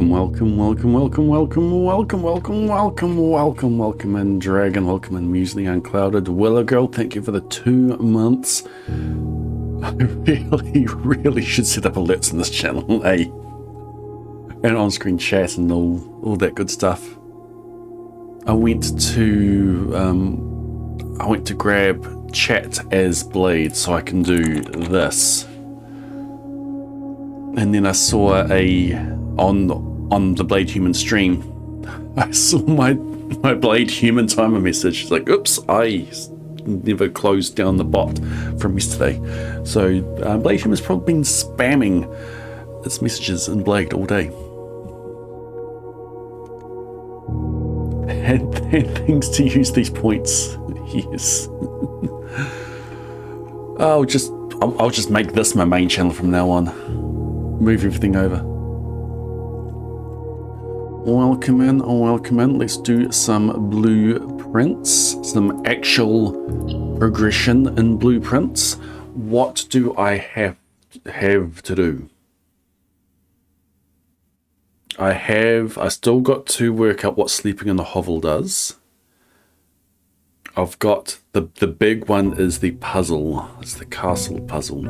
Welcome in Dragon, welcome in Musically Unclouded. Willow Girl, thank you for the 2 months. I really should set up alerts in this channel, eh? And on-screen chat and all that good stuff. I went to grab chat as Blade so I can do this. And then I saw on the Blade Human stream, I saw my Blade Human timer message. It's like, oops, I never closed down the bot from yesterday. So Blade Human's probably been spamming its messages in Blade all day. And things to use these points. Yes. I'll just make this my main channel from now on. Move everything over. Welcome in. Let's do some blueprints, some actual progression in blueprints. What do I have to do? I still got to work out what sleeping in the hovel does. I've got the big one is the puzzle. It's the castle puzzle.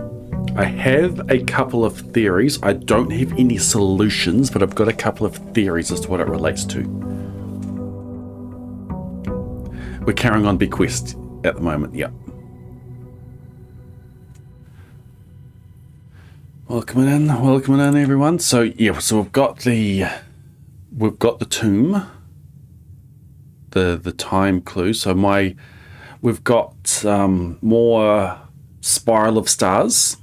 I have a couple of theories. I don't have any solutions, but I've got a couple of theories as to what it relates to. We're carrying on bequest at the moment, yeah. Welcome in everyone. So yeah, so we've got the tomb. The time clue. So we've got more spiral of stars.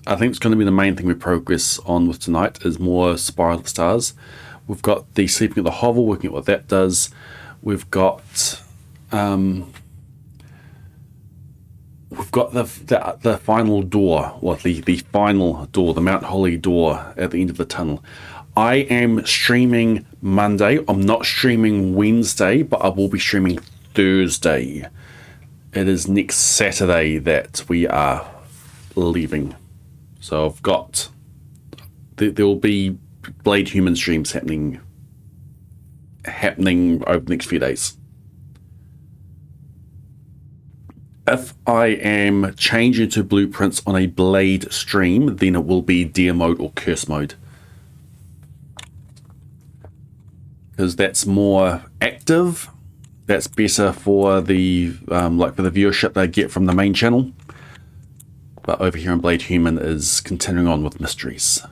I think it's going to be the main thing we progress on with tonight is more spiral of stars. We've got the sleeping at the hovel, working at what that does. We've got the final door, or the final door, the Mount Holly door at the end of the tunnel. I am streaming Monday. I'm not streaming Wednesday, but I will be streaming Thursday. It is next Saturday that we are leaving. So I've got... There will be Blade Human streams happening over the next few days. If I am changing to blueprints on a Blade stream, then it will be Deer mode or Curse mode. Because that's more active. That's better for the for the viewership they get from the main channel. But over here in Blade Human is continuing on with mysteries.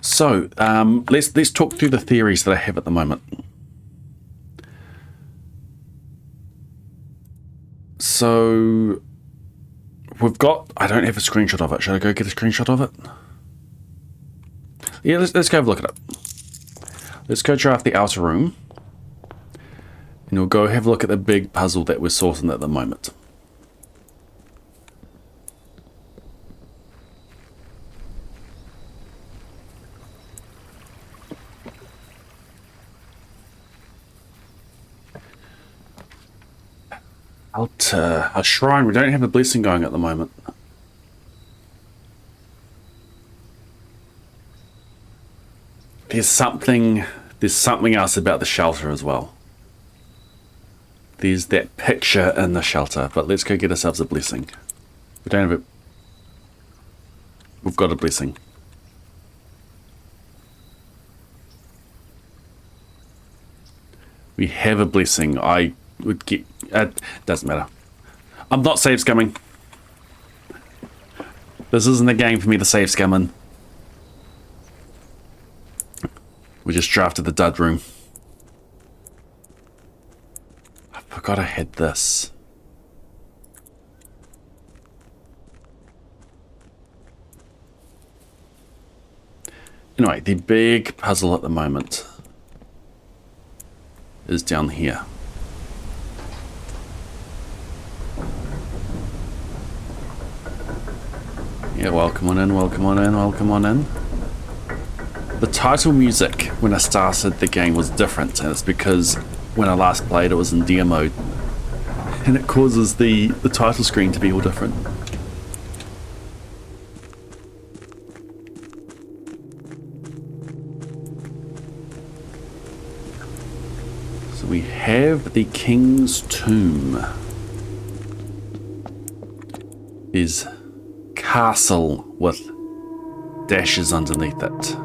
So let's talk through the theories that I have at the moment. So we've got, I don't have a screenshot of it. Should I go get a screenshot of it? Yeah, let's go have a look at it. Let's go draft the outer room. And we'll go have a look at the big puzzle that we're sorting at the moment. A shrine. We don't have a blessing going at the moment. There's something else about the shelter as well. There's that picture in the shelter, but let's go get ourselves a blessing. We don't have it. We've got a blessing. We have a blessing. I would get... doesn't matter. I'm not save scumming. This isn't a game for me to save scumming. We just drafted the dud room. I forgot I had this. Anyway, the big puzzle at the moment is down here. Yeah, welcome on in. The title music when I started the game was different, and it's because when I last played it was in Deer mode. And it causes the title screen to be all different. So we have the King's Tomb. Is castle with dashes underneath it.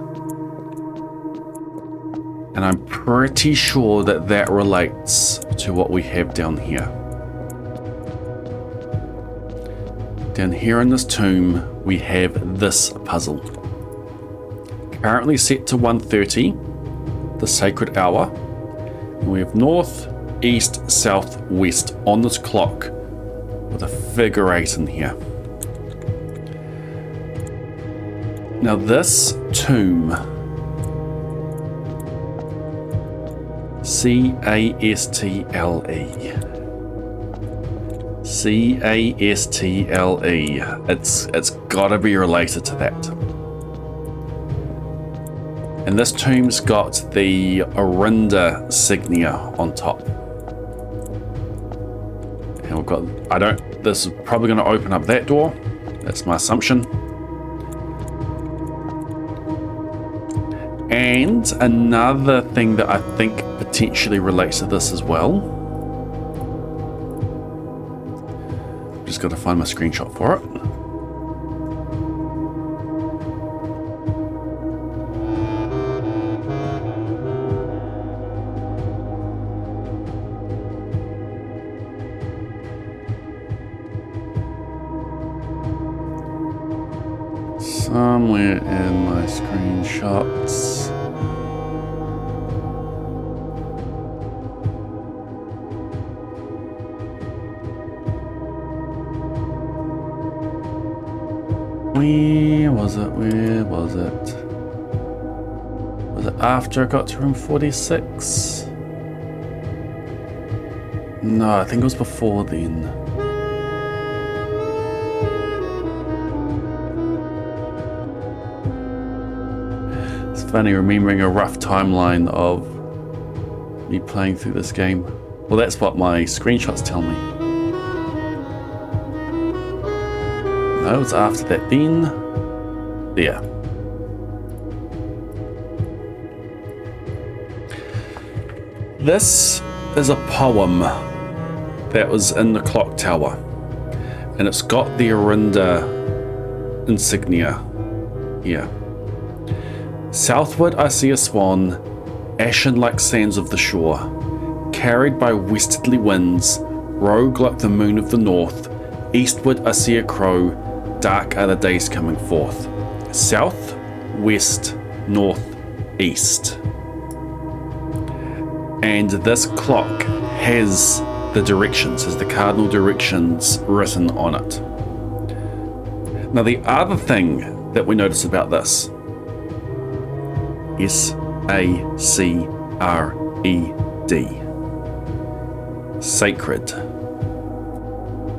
And I'm pretty sure that that relates to what we have down here. Down here in this tomb, we have this puzzle. Currently set to 1:30, the sacred hour. And we have north, east, south, west on this clock with a figure 8 in here. Now this tomb, C-A-S-T-L-E. C-A-S-T-L-E. It's gotta be related to that. And this tomb's got the Orinda signia on top. And we've got, this is probably gonna open up that door. That's my assumption. And another thing that I think potentially relates to this as well. Just got to find my screenshot for it. Somewhere in my screenshots. Where was it? Where was it? Was it after I got to room 46? No, I think it was before then. It's funny remembering a rough timeline of me playing through this game. Well, that's what my screenshots tell me. No, it was after that then. There. This is a poem that was in the clock tower. And it's got the Orinda insignia here. Southward I see a swan, ashen like sands of the shore, carried by westerly winds, rogue like the moon of the north. Eastward I see a crow, dark are the days coming forth. South, west, north, east. And this clock has the directions, has the cardinal directions written on it. Now the other thing that we notice about this, S-A-C-R-E-D, sacred,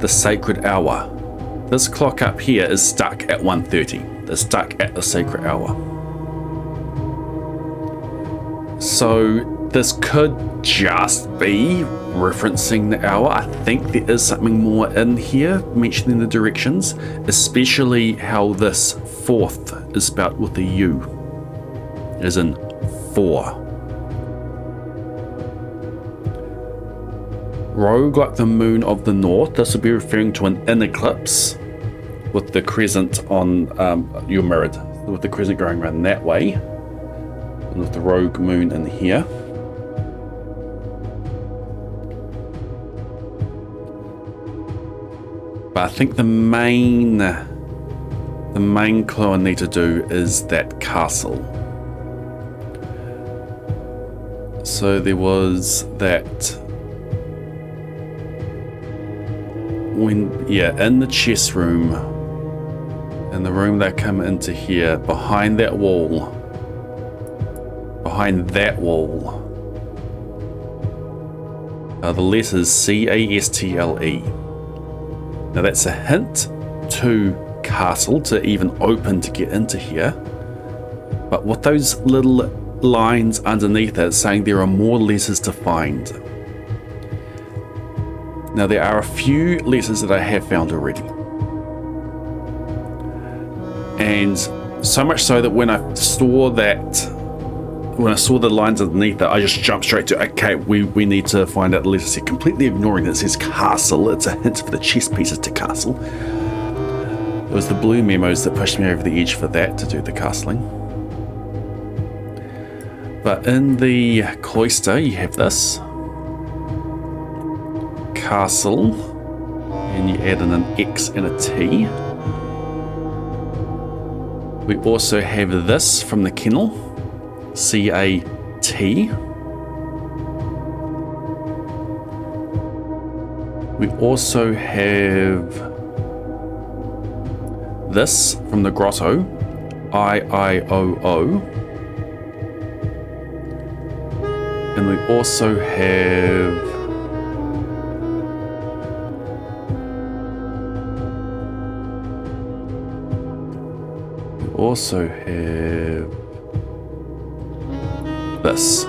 the sacred hour. This clock up here is stuck at 1:30. It's stuck at the sacred hour. So this could just be referencing the hour. I think there is something more in here mentioning the directions, especially how this fourth is spelled with a U, as in 4. Rogue like the moon of the north. This would be referring to an eclipse with the crescent on your mirrored, with the crescent going around that way, and with the rogue moon in here. But I think the main clue I need to do is that castle. So there was that in the chess room, in the room that come into here, behind that wall, are the letters C-A-S-T-L-E. Now that's a hint to castle, to even open to get into here. But with those little lines underneath it saying there are more letters to find. Now there are a few letters that I have found already. And so much so that when I saw that when I saw the lines underneath it, I just jumped straight to, okay, we need to find out the letters here, completely ignoring that it says castle. It's a hint for the chess pieces to castle. It was the blue memos that pushed me over the edge for that, to do the castling. But in the cloister, you have this castle, and you add in an X and a T. We also have this from the kennel, C-A-T. We also have this from the grotto, I-I-O-O. And we also have this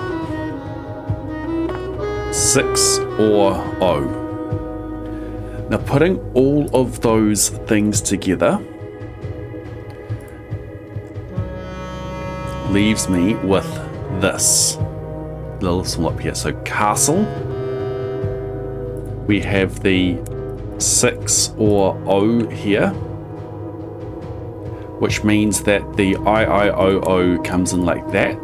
6 or O. Now putting all of those things together leaves me with this little symbol up here. So castle, we have the 6 or O here, which means that the I-I-O-O comes in like that,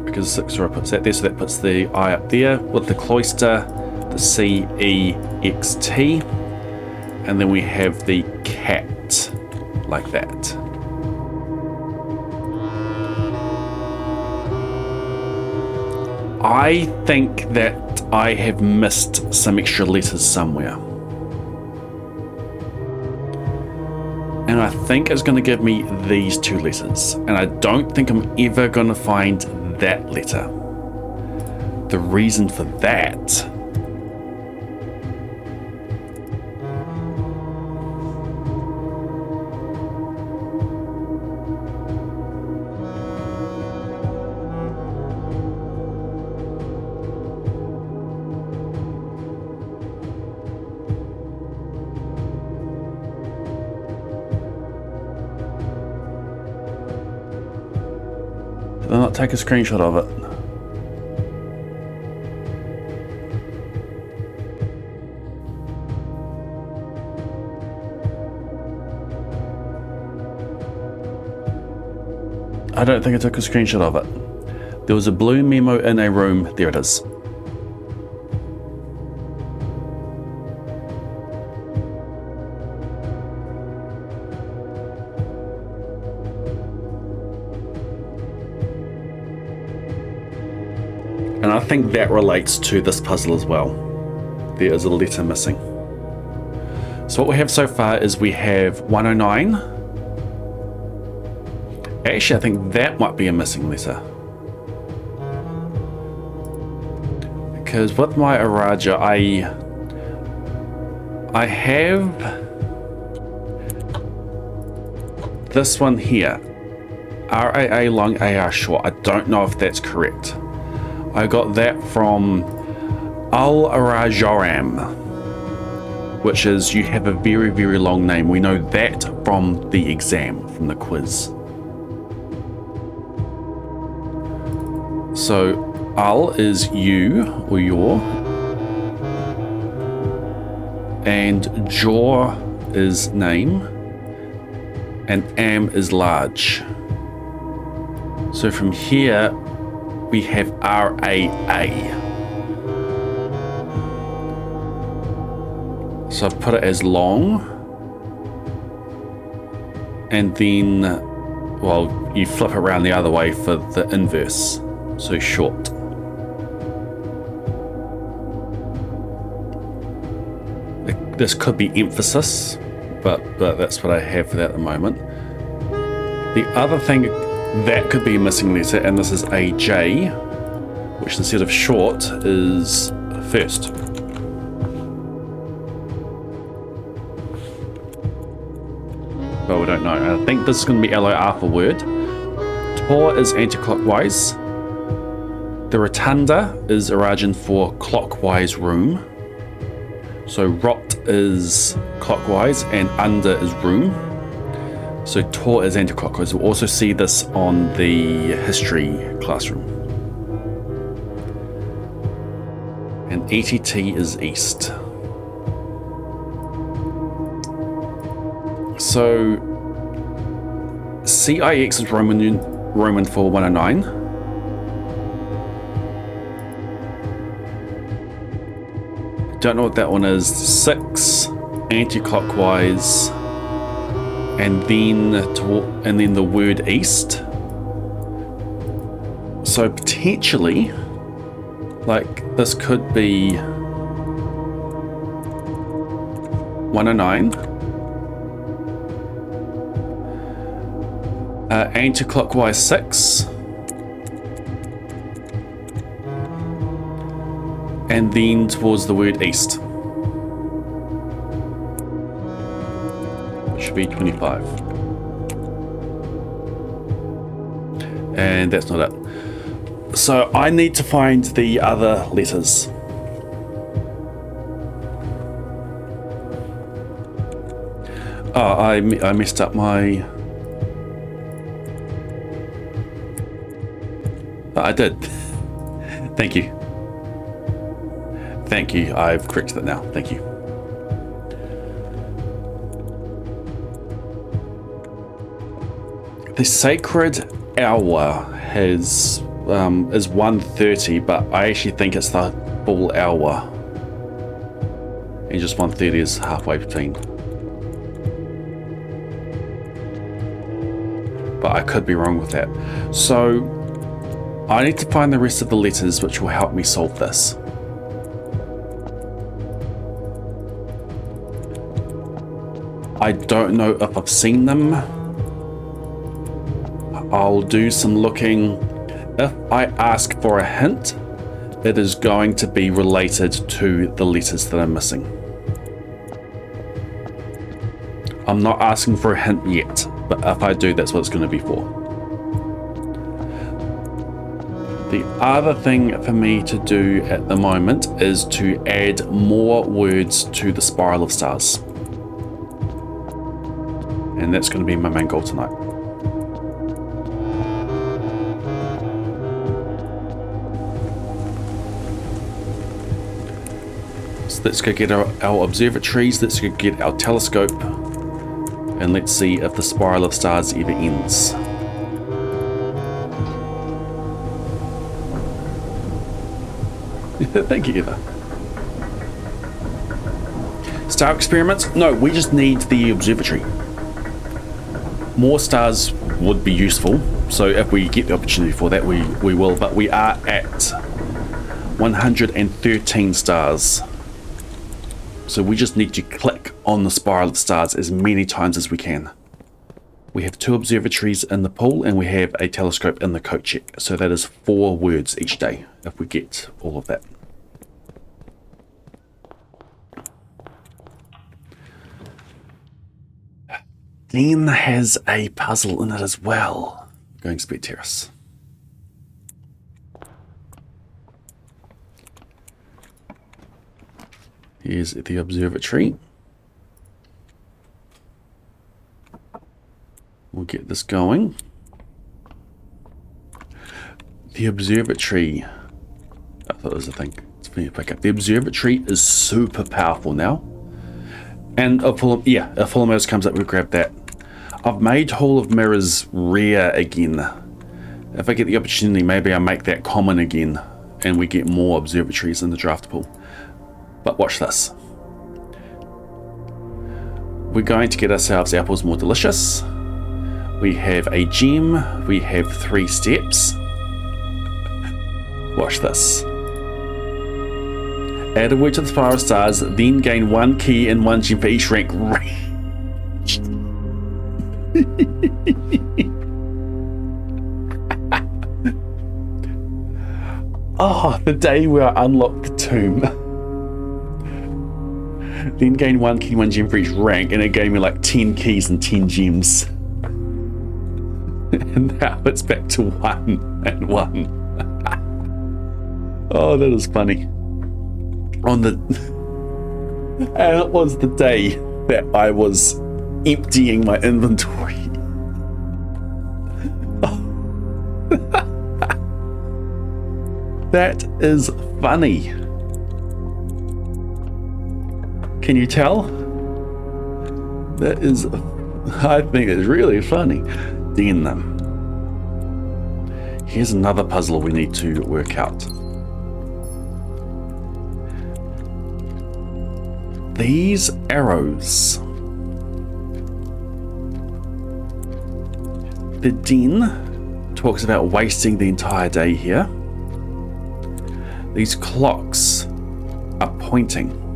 because 6 or O puts that there, so that puts the I up there. With the cloister, the C-E-X-T, and then we have the cat, like that. I think that I have missed some extra letters somewhere. And I think it's going to give me these 2 letters. And I don't think I'm ever going to find that letter. The reason for that did I not take a screenshot of it? I don't think I took a screenshot of it. There was a blue memo in a room. There it is. And I think that relates to this puzzle as well. There is a letter missing. So what we have so far is we have 109. Actually, I think that might be a missing letter. Because with my Araja, I have this one here. RAA long, AR short. I don't know if that's correct. I got that from Al-Arajaram, which is you have a very, very long name. We know that from the exam, from the quiz. So Al is you or your, and Jaw is name, and Am is large. So from here we have RAA. So I've put it as long, and then, well, you flip it around the other way for the inverse, so short. This could be emphasis, but that's what I have for that at the moment. The other thing that could be a missing letter, and this is a J, which instead of short is first. But we don't know. I think this is going to be LOR for word. Tor is anti-clockwise. The rotunda is Arajan for clockwise room. So rot is clockwise and under is room. So Tor is anti-clockwise. We'll also see this on the history classroom. And ETT is east. So CIX is Roman for 109. Don't know what that one is. 6 anti-clockwise, and then the word east. So potentially, like, this could be 109. Anti-clockwise 6. And then towards the word east. Which should be 25. And that's not it. So I need to find the other letters. Oh, I messed up my... Oh, I did. Thank you. Thank you. I've corrected it now. Thank you. The sacred hour has is 1:30, but I actually think it's the full hour. And just 1:30 is halfway between. But I could be wrong with that. So I need to find the rest of the letters which will help me solve this. I don't know if I've seen them. I'll do some looking. If I ask for a hint, it is going to be related to the letters that I'm missing. I'm not asking for a hint yet, but if I do, that's what it's going to be for. The other thing for me to do at the moment is to add more words to the spiral of stars. And that's going to be my main goal tonight. So let's go get our observatories, let's go get our telescope, and let's see if the spiral of stars ever ends. Thank you, Eva. Star experiments? No, we just need the observatory. More stars would be useful, so if we get the opportunity for that, we will, but we are at 113 stars. So we just need to click on the spiral of stars as many times as we can. We have 2 observatories in the pool, and we have a telescope in the coat check, so that is 4 words each day, if we get all of that. Then has a puzzle in it as well. Going Speed Terrace. Here's the observatory. We'll get this going. The observatory. I thought it was a thing. It's been a pickup. The observatory is super powerful now. And a full of mirrors comes up, we grab that. I've made Hall of Mirrors rare again. If I get the opportunity, maybe I make that common again and we get more observatories in the draft pool. But watch this. We're going to get ourselves apples more delicious. We have a gem. We have 3 steps. Watch this. Add a word to the spiral of stars, then gain 1 key and 1 gem for each rank reached. Oh, the day where I unlocked the tomb. Then gain 1 key, 1 gem for each rank, and it gave me like 10 keys and 10 gems. And now it's back to 1 and 1. Oh, that is funny. And it was the day that I was emptying my inventory. That is funny. Can you tell? That is, I think it's really funny. Then, here's another puzzle we need to work out. These arrows. The den talks about wasting the entire day here. These clocks are pointing.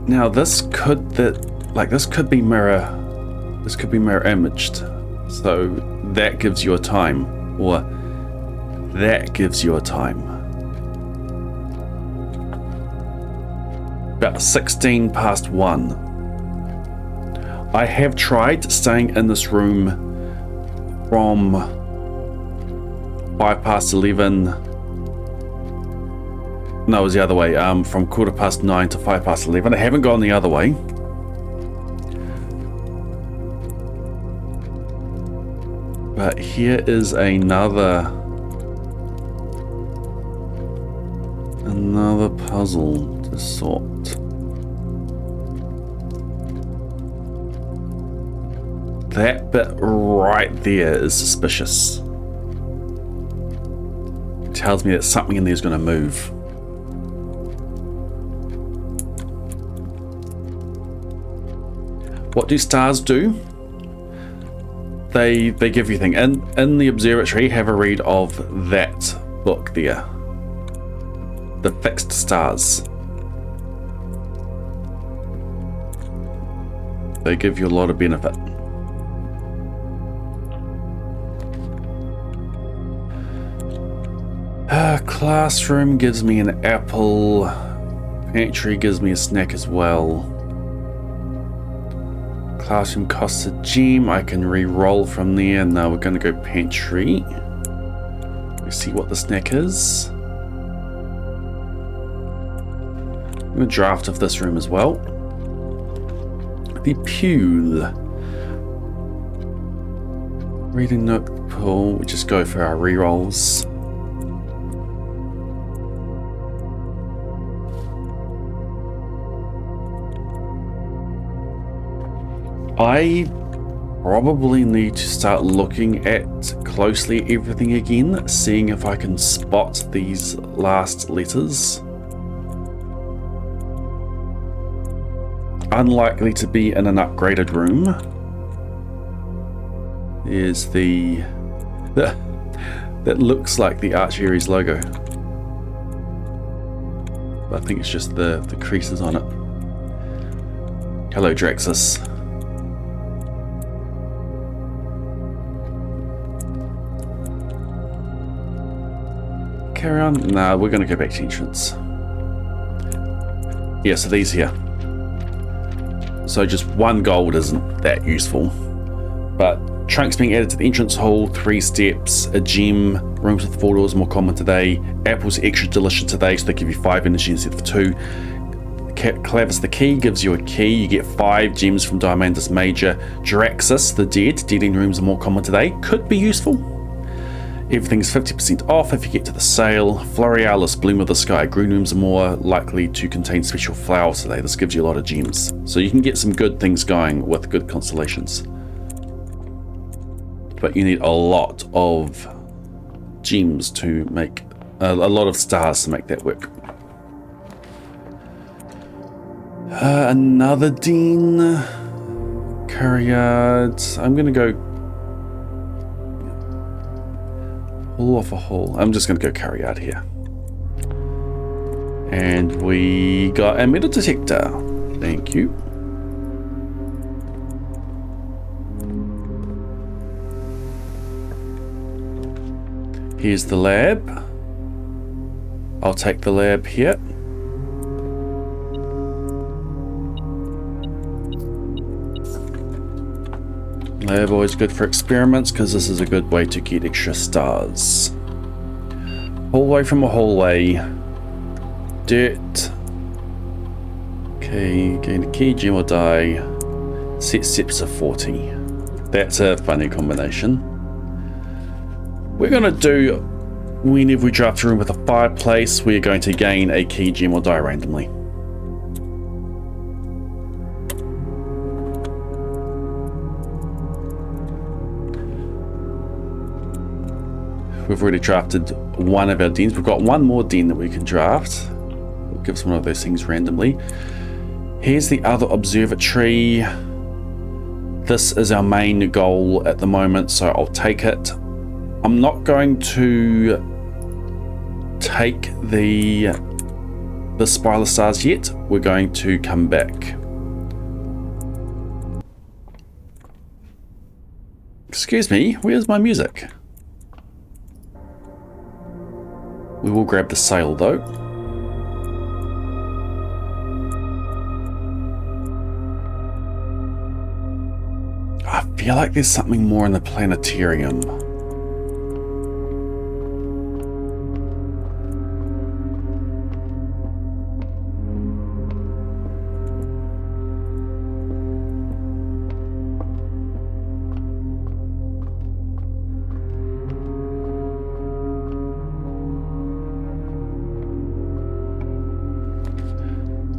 Now this could be mirror. This could be mirror imaged. So that gives you a time, or that gives you a time. About 16 past 1. I have tried staying in this room from 5 past 11. No, it was the other way. From 9:15 to 5 past 11. I haven't gone the other way. But here is another puzzle to sort. That bit right there is suspicious. It tells me that something in there is going to move. What do stars do? They give you a thing. In the observatory, have a read of that book there. The fixed stars. They give you a lot of benefit. Classroom gives me an apple. Pantry gives me a snack as well. Classroom costs a gem. I can re-roll from there. Now we're going to go pantry. We see what the snack is. I'm going to draft of this room as well. The pew. Reading nook pool. We just go for our re-rolls. I probably need to start looking at closely everything again, seeing if I can spot these last letters. Unlikely to be in an upgraded room. There's that looks like the Arch Aries logo. But I think it's just the creases on it. Hello, Draxus. Carry on? Nah, we're going to go back to entrance. Yeah, so these here. So just 1 gold isn't that useful. But trunks being added to the entrance hall, 3 steps, a gem, rooms with 4 doors more common today, apples extra delicious today, so they give you 5 energy instead of 2. Clavis the key gives you a key, you get 5 gems from Diamandus Major. Draxus the dead in rooms are more common today, could be useful. Everything's 50% off if you get to the sale. Florealis, Bloom of the Sky. Green rooms are more likely to contain special flowers today. This gives you a lot of gems. So you can get some good things going with good constellations. But you need a lot of gems to make, a lot of stars to make that work. Another Dean. Courtyard. I'm going to go pull off a hole. I'm just going to go carry out here. And we got a metal detector. Thank you. Here's the lab. I'll take the lab here. Lab always good for experiments because this is a good way to get extra stars. Hallway from a hallway. Dirt. Okay, gain a key, gem or die. Set steps of 40. That's a funny combination. We're going to do, whenever we draft a room with a fireplace, we're going to gain a key, gem or die randomly. we've already drafted one of our dens. We've got one more den that we can draft. We'll give us one of those things randomly. Here's the other observatory. This is our main goal at the moment, so I'll take it. I'm not going to take the spiral stars yet. We're going to come back. Excuse me, where's my music? We will grab the sail though. I feel like there's something more in the planetarium.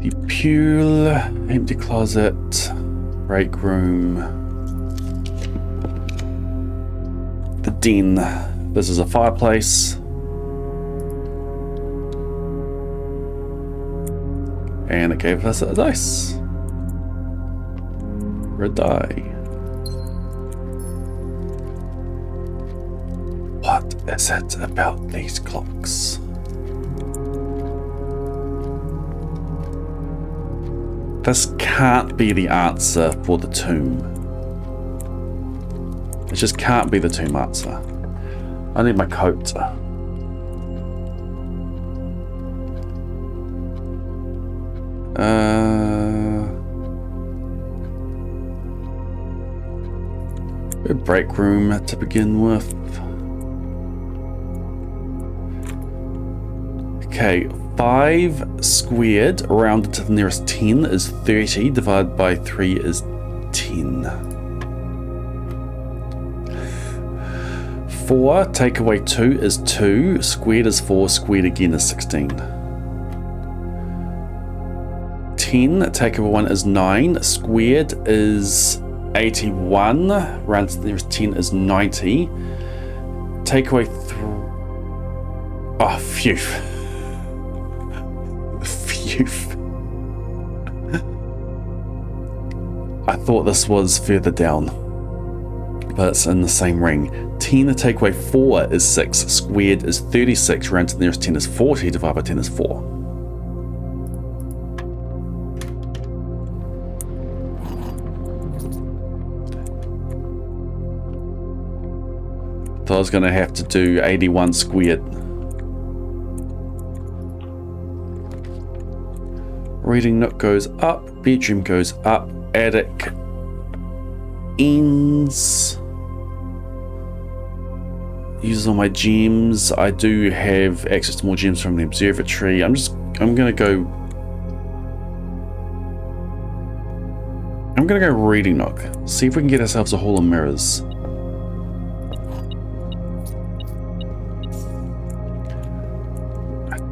The pool, empty closet, break room, the den. This is a fireplace. And it gave us a dice. Or a die. What is it about these clocks? This can't be the answer for the tomb. It just can't be the tomb answer. I need my coat. A break room to begin with. Okay. 5 squared rounded to the nearest 10 is 30, divided by 3 is 10. 4 take away 2 is 2, squared is 4, squared again is 16. 10 take away 1 is 9, squared is 81, rounded to the nearest 10 is 90. Take away 3. Oh, phew. I thought this was further down, but it's in the same ring. 10 to take away 4 is 6, squared is 36, round to the nearest 10 is 40, divided by 10 is 4. So I was going to have to do 81 squared. Reading nook goes up, bedroom goes up, attic ends. Uses all my gems. I do have access to more gems from the observatory. I'm gonna go reading nook. See if we can get ourselves a hall of mirrors.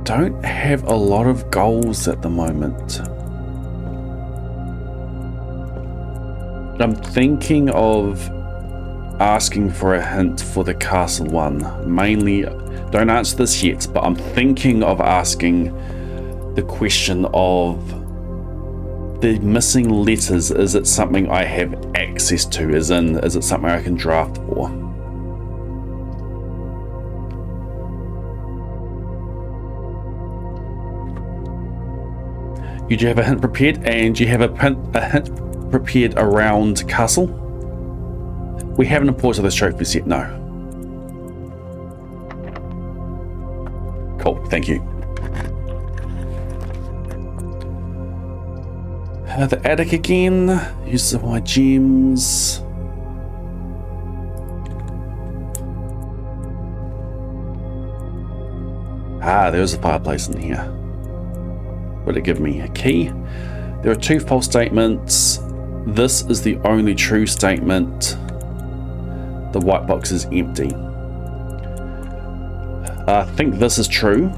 Don't have a lot of goals at the moment. I'm thinking of asking for a hint for the castle one. Mainly, don't answer this yet, but I'm thinking of asking the question of the missing letters. Is it something I have access to? As in, is it something I can draft for? You do have a hint prepared, and you have a hint prepared around castle. We haven't imported those trophies yet, no. Cool, thank you. The attic again. Use of my gems. Ah, there's a fireplace in here. Will it give me a key? There are 2 false statements. This is the only true statement. The white box is empty. I think this is true.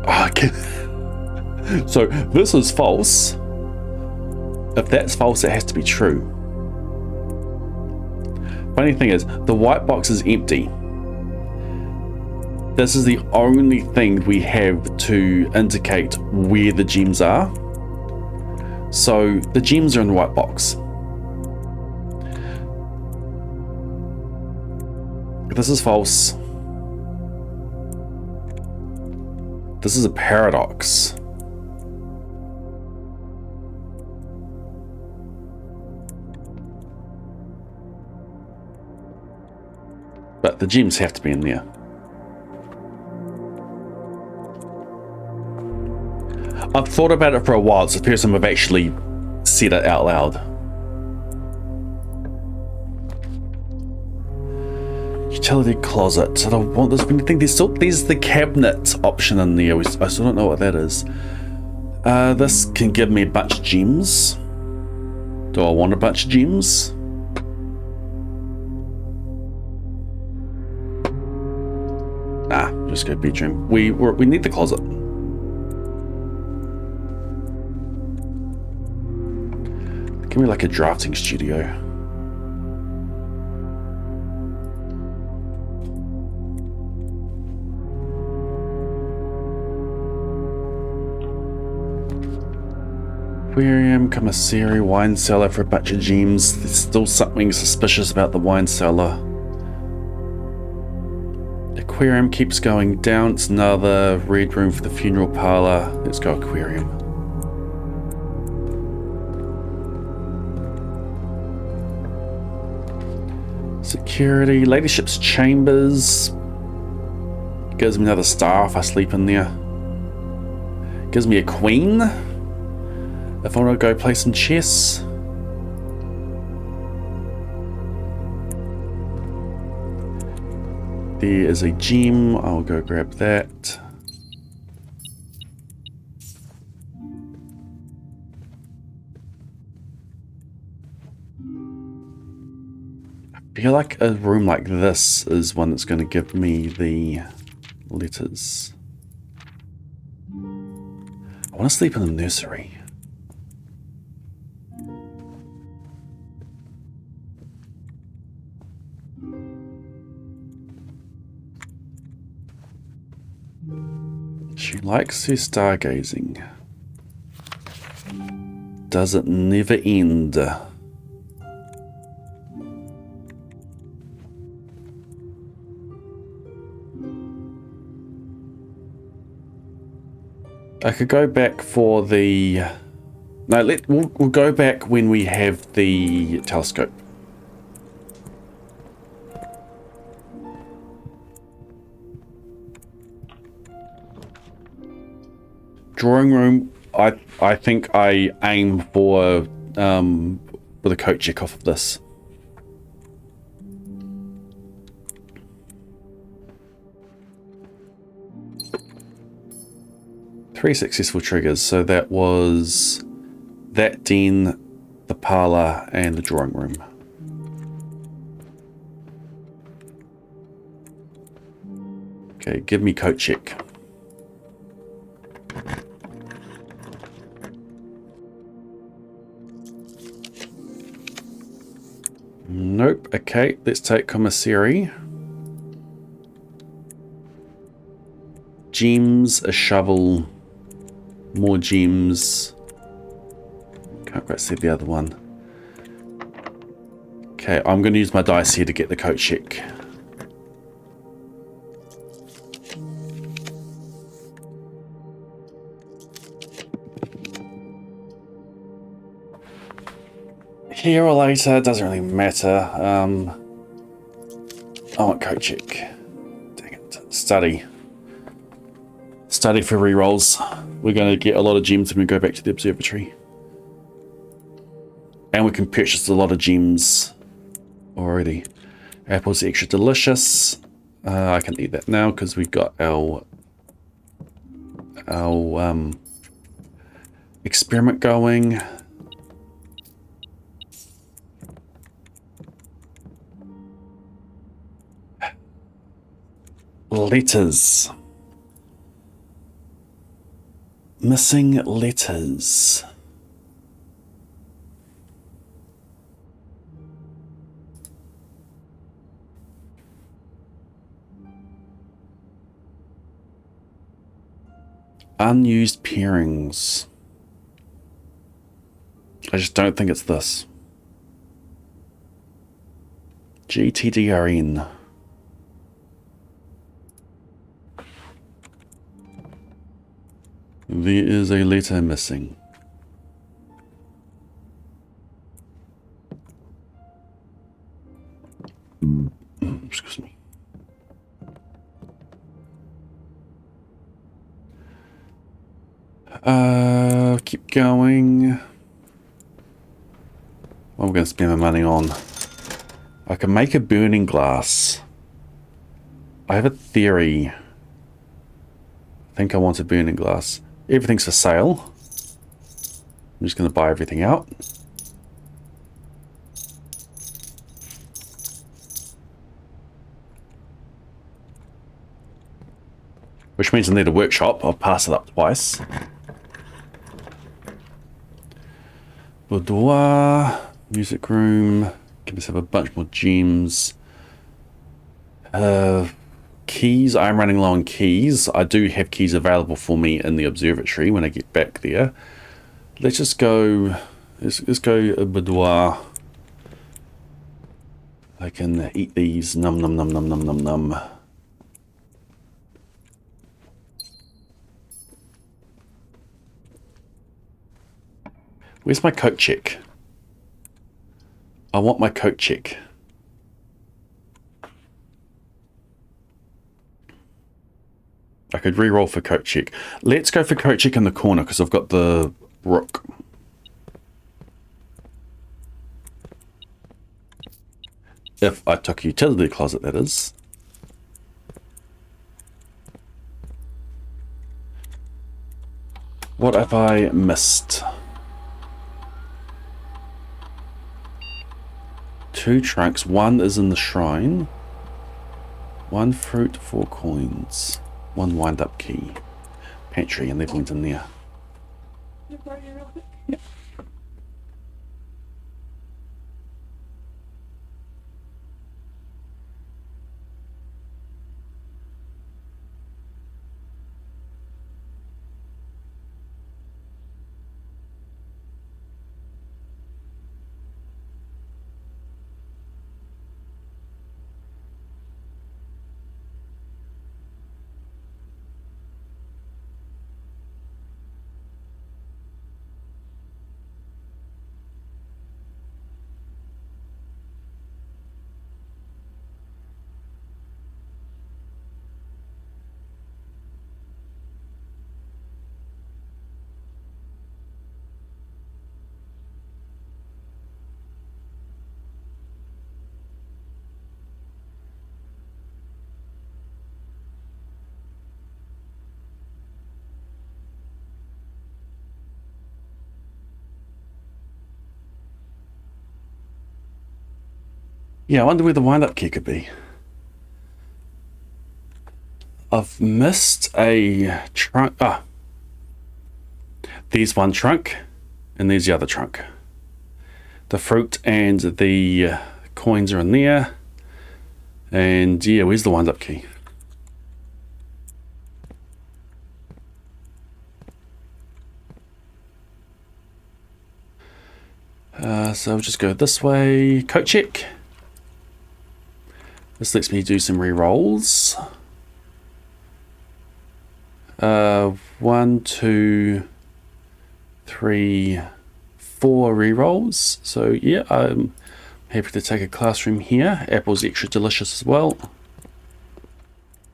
Oh, so this is false. If that's false, it has to be true. Funny thing is, the white box is empty. This is the only thing we have to indicate where the gems are. So the gems are in the white box. This is false. This is a paradox. But the gems have to be in there. I've thought about it for a while. It's the first time I've actually said it out loud. Utility closet. I don't want this anything. There's the cabinet option in there. I still don't know what that is. This can give me a bunch of gems. Do I want a bunch of gems? Nah, just go bedroom. We need the closet. Give me like a drafting studio. Aquarium, commissary, wine cellar for a bunch of gems. There's still something suspicious about the wine cellar. Aquarium keeps going down. It's another red room for the funeral parlor. Let's go aquarium. Security, ladyship's chambers. Gives me another star if I sleep in there. Gives me a queen if I want to go play some chess. There is a gem. I'll go grab that. I feel like a room like this is one that's going to give me the letters. I want to sleep in the nursery. She likes her stargazing. Does it never end? I could go back for the... No, we'll go back when we have the telescope. Drawing room, I think I aim for with a coat check off of this. Three successful triggers, so that was that den, the parlor, and the drawing room. Okay, give me coat check. Nope. Okay, let's take commissary. Gems, a shovel, more gems. Can't quite see the other one. Okay, I'm going to use my dice here to get the coat check. Here or later, doesn't really matter. I want coat check. Dang it. Study. Study for rerolls. We're going to get a lot of gems when we go back to the observatory. And we can purchase a lot of gems already. Apples extra delicious. I can eat that now because we've got our experiment going. Letters. Missing letters. Unused pairings. I just don't think it's this. GTDRN. There is a letter missing. Excuse me. Keep going. What am I going to spend my money on? I can make a burning glass. I have a theory. I think I want a burning glass. Everything's for sale. I'm just going to buy everything out. Which means I need a workshop. I'll pass it up twice. Boudoir, music room. Give myself a bunch more gems. Keys. I'm running low on keys. I do have keys available for me in the observatory when I get back there. Let's just go. Let's go a boudoir. I can eat these. Num num num num num num num. Where's my coat check? I want my coat check. I could re-roll for coat check. Let's go for coat check in the corner because I've got the rook. If I took a utility closet, that is. What have I missed? 2 trunks. 1 is in the shrine. 1 fruit, 4 coins. 1 wind-up key. Pantry, and everything's in there. Yep. Yeah, I wonder where the wind-up key could be. I've missed a trunk. Ah. There's one trunk, and there's the other trunk. The fruit and the coins are in there. And yeah, where's the wind-up key? So I'll just go this way. Coat check. This lets me do some re-rolls. 1, 2, 3, 4 re-rolls. So yeah, I'm happy to take a classroom here. Apple's extra delicious as well.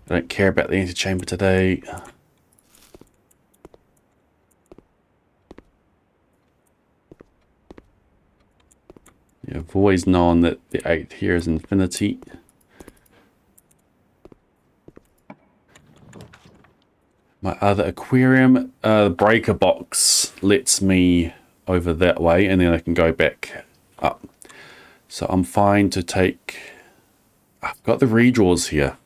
I don't care about the antechamber today. Yeah, I've always known that the 8 here is infinity. My other aquarium, the breaker box lets me over that way, and then I can go back up. So I'm fine to take... I've got the redraws here.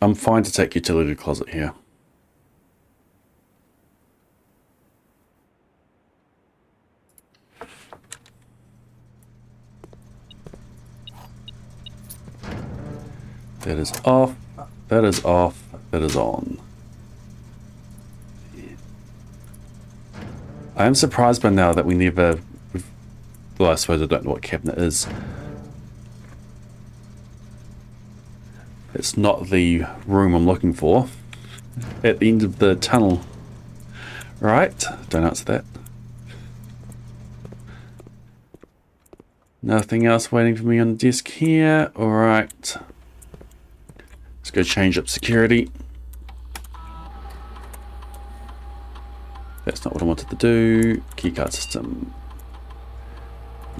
I'm fine to take utility closet here. That is off. That is off. That is on. I am surprised by now that we never... Well, I suppose I don't know what cabinet is. It's not the room I'm looking for. At the end of the tunnel. Right, don't answer that. Nothing else waiting for me on the desk here. Alright. Let's go change up security. That's not what I wanted to do. Keycard system.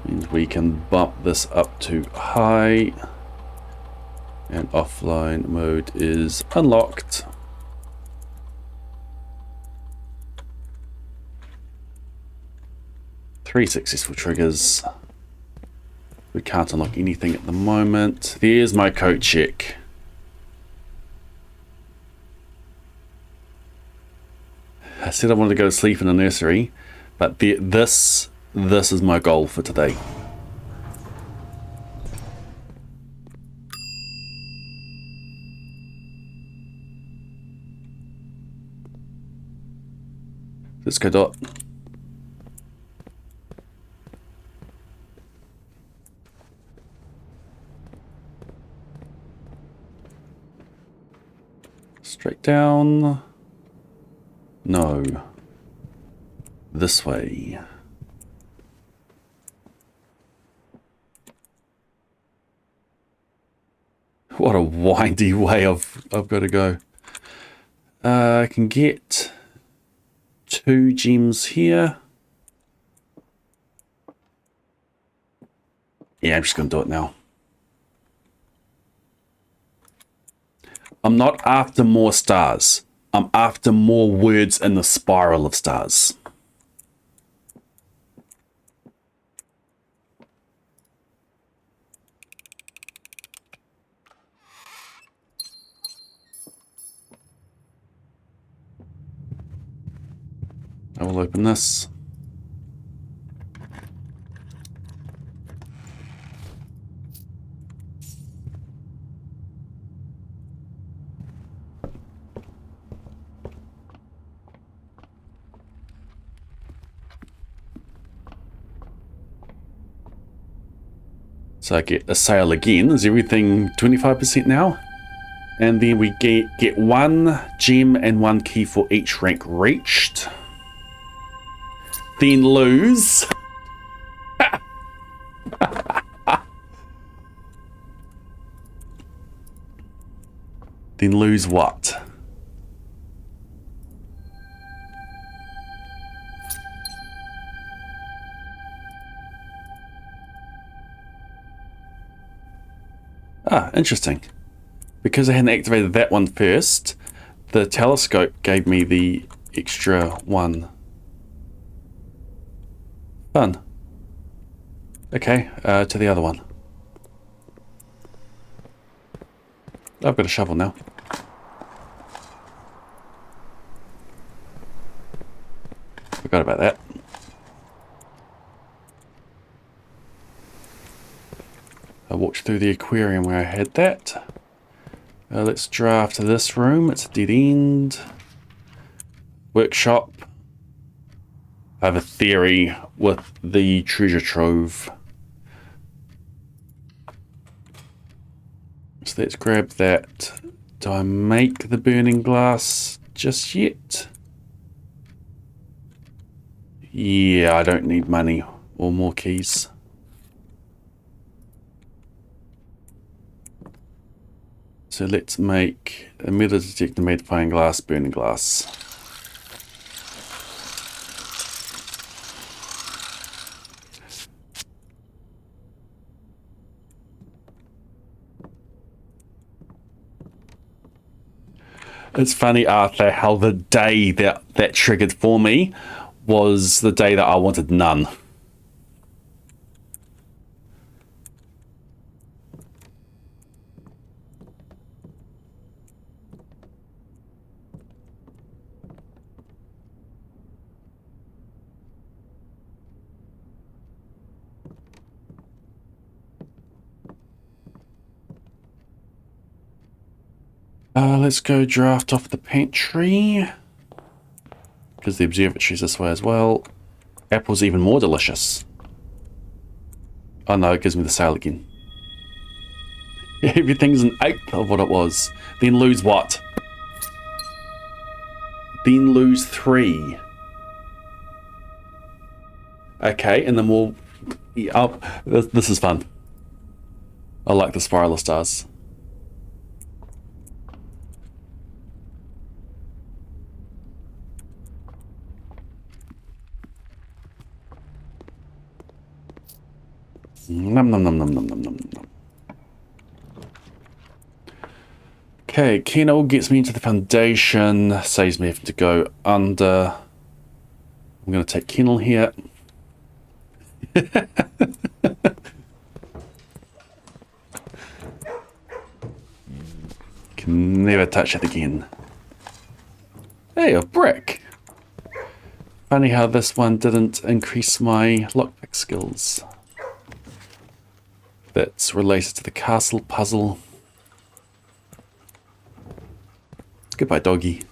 Means we can bump this up to high. And offline mode is unlocked. Three successful triggers. We can't unlock anything at the moment. There's my code check. I said I wanted to go to sleep in the nursery, but this is my goal for today. Let's go, Dot. Straight down. No. This way. What a windy way I've got to go. I can get 2 gems here. Yeah, I'm just going to do it now. I'm not after more stars. I'm after more words in the spiral of stars. I will open this. So I get a sale again. Is everything 25% now? And then we get 1 gem and 1 key for each rank reached. Then lose. Then lose what? Ah, interesting. Because I hadn't activated that one first, the telescope gave me the extra 1. Fun. Okay, to the other one. I've got a shovel now. Forgot about that. I walked through the aquarium where I had that. Let's draft to this room. It's a dead end. Workshop. I have a theory with the treasure trove. So let's grab that. Do I make the burning glass just yet? Yeah, I don't need money or more keys. So let's make a metal detector, magnifying glass, burning glass. It's funny, Arthur, how the day that triggered for me was the day that I wanted none. Let's go draft off the pantry. Because the observatory's this way as well. Apple's even more delicious. Oh no, it gives me the sale again. Everything's an eighth of what it was. Then lose what? Then lose 3. Okay, and then we'll... Oh, this is fun. I like the spiral of stars. Nom nom nom nom nom nom nom nom. Okay, Keno gets me into the foundation, saves me having to go under. I'm going to take Kennel here. Can never touch it again. Hey, a brick! Funny how this one didn't increase my lockpick skills. That's related to the castle puzzle. Goodbye, doggy.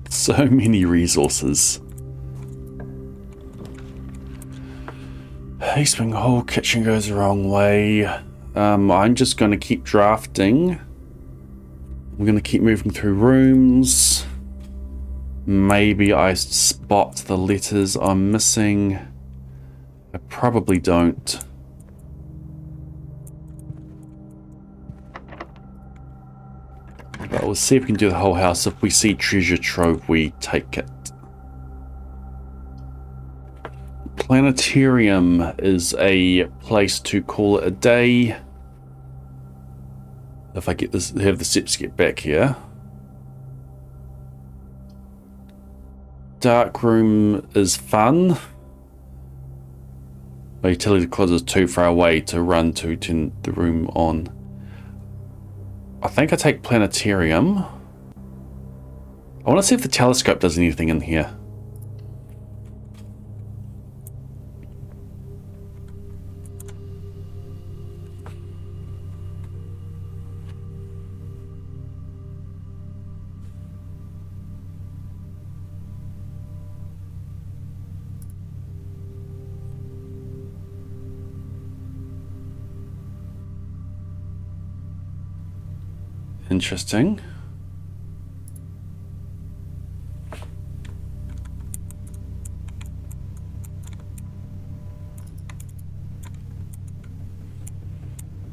So many resources. Eastwing Hall, kitchen goes the wrong way. I'm just going to keep drafting. I'm going to keep moving through rooms. Maybe I spot the letters I'm missing. I probably don't. But we'll see if we can do the whole house. If we see treasure trove, we take it. Planetarium is a place to call it a day. If I get this, have the steps get back here. Dark room is fun. My utility closet is too far away to run to turn the room on. I think I take planetarium. I want to see if the telescope does anything in here. Interesting.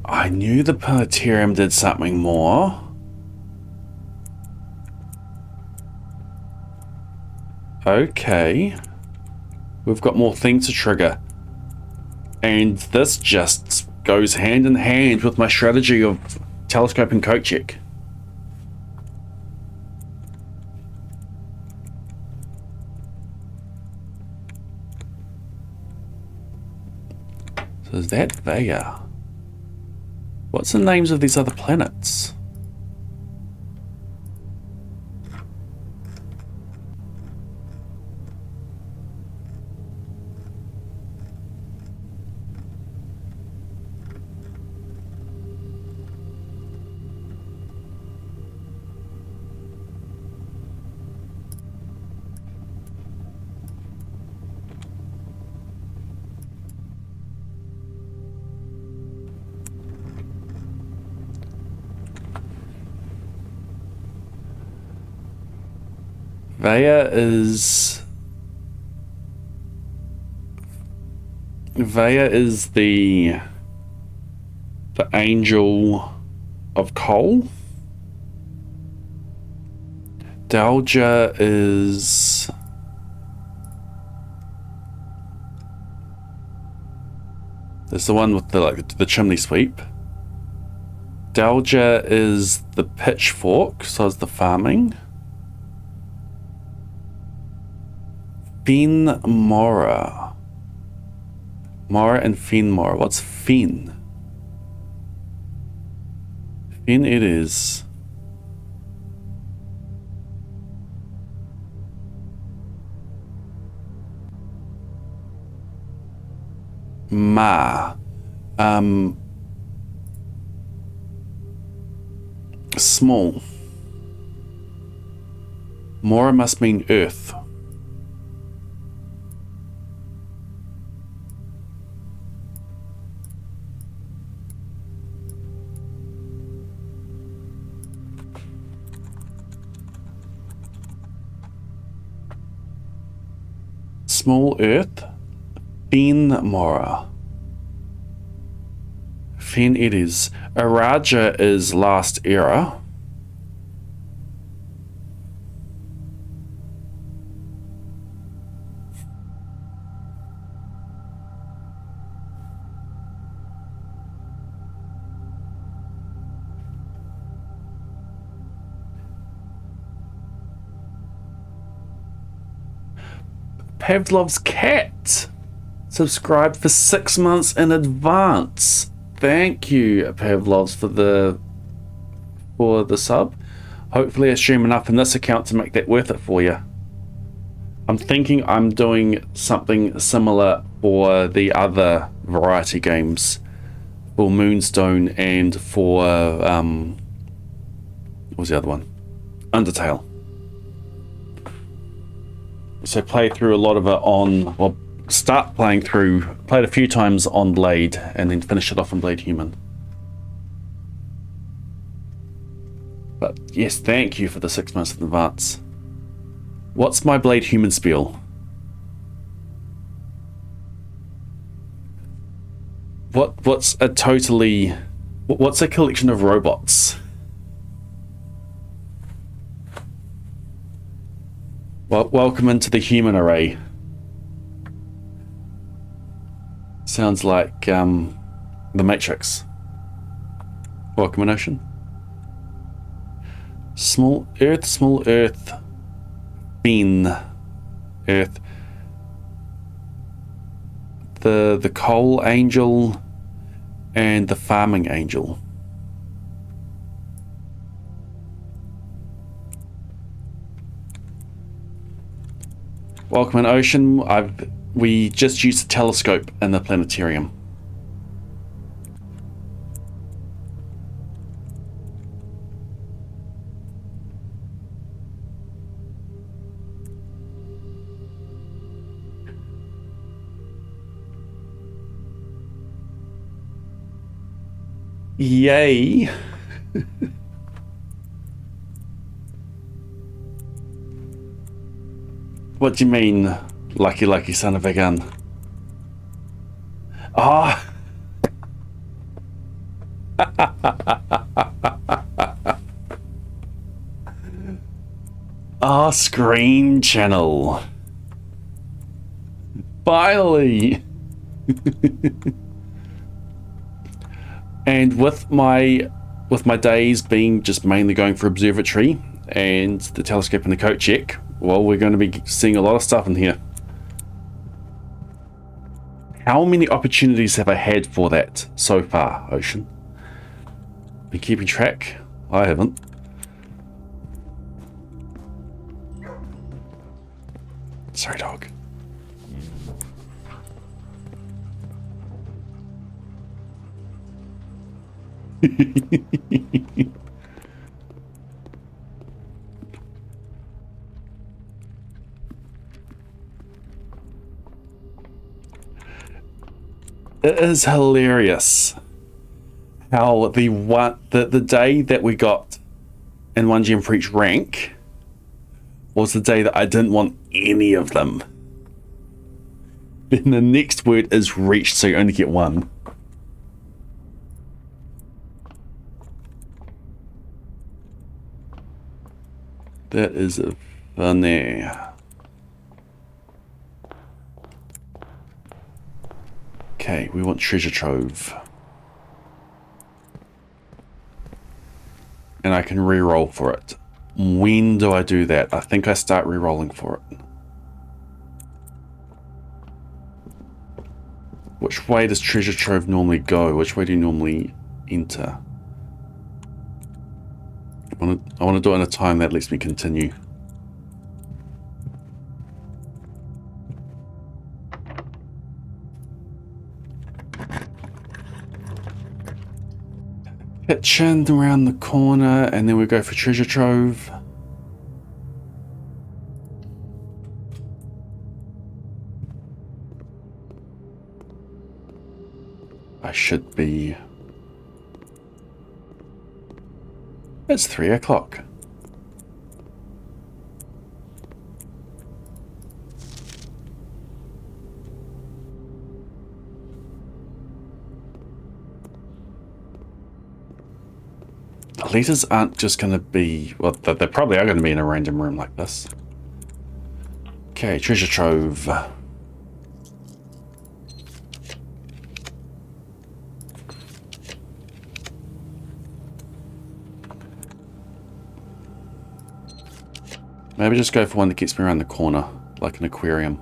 I knew the planetarium did something more. Okay. We've got more things to trigger. And this just goes hand in hand with my strategy of telescope and coat check. So is that Vaya? What's the names of these other planets? Vaya is the angel of coal. Dalja is the one with the chimney sweep. Dalja is the pitchfork, so is the farming. Fin Mora. Mora and Fin Mora. What's Fin? Then it is. Ma. Small. Mora must mean earth. Small earth. Fen Mora. Fen it is. Araja is last era. Pavlov's cat subscribed for 6 months in advance. Thank you, Pavlov's, for the sub. Hopefully I stream enough in this account to make that worth it for you. I'm thinking I'm doing something similar for the other variety games, for Moonstone and for what was the other one? Undertale. So play through a lot of it on, well, start playing through, played a few times on Blade, and then finish it off on Blade Human. But yes, thank you for the 6 months in advance. What's my Blade Human spiel? What's a collection of robots? Well, welcome into the human array. Sounds like the Matrix. Welcome in ocean. Small earth, Fen earth. The coal angel and the farming angel. Welcome in ocean. We just used a telescope in the planetarium. Yay. What do you mean, lucky son of a gun? Ah. Screen channel. Finally. And with my days being just mainly going for observatory and the telescope and the coat check, well, we're going to be seeing a lot of stuff in here. How many opportunities have I had for that so far, Ocean? Been keeping track? I haven't. Sorry, dog. It is hilarious how the day that we got in 1 gem for each rank was the day that I didn't want any of them. Then the next word is reached, so you only get one. That is funny. Okay, we want treasure trove. And I can re-roll for it. When do I do that? I think I start re-rolling for it. Which way does treasure trove normally go? Which way do you normally enter? I want to do it in a time that lets me continue. Kitchen around the corner, and then we go for treasure trove. I should be... It's 3 o'clock. The letters aren't just going to be... Well, they probably are going to be in a random room like this. Okay, treasure trove. Maybe just go for one that gets me around the corner, like an aquarium.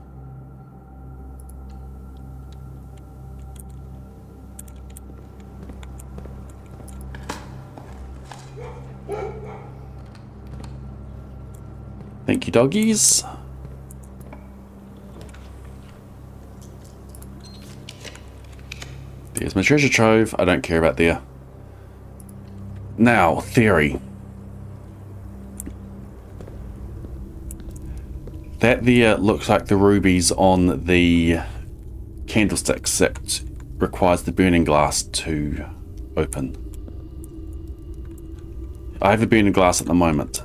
Thank you, doggies. There's my treasure trove. I don't care about there. Now, theory. That there looks like the rubies on the candlesticks that requires the burning glass to open. I have a burning glass at the moment.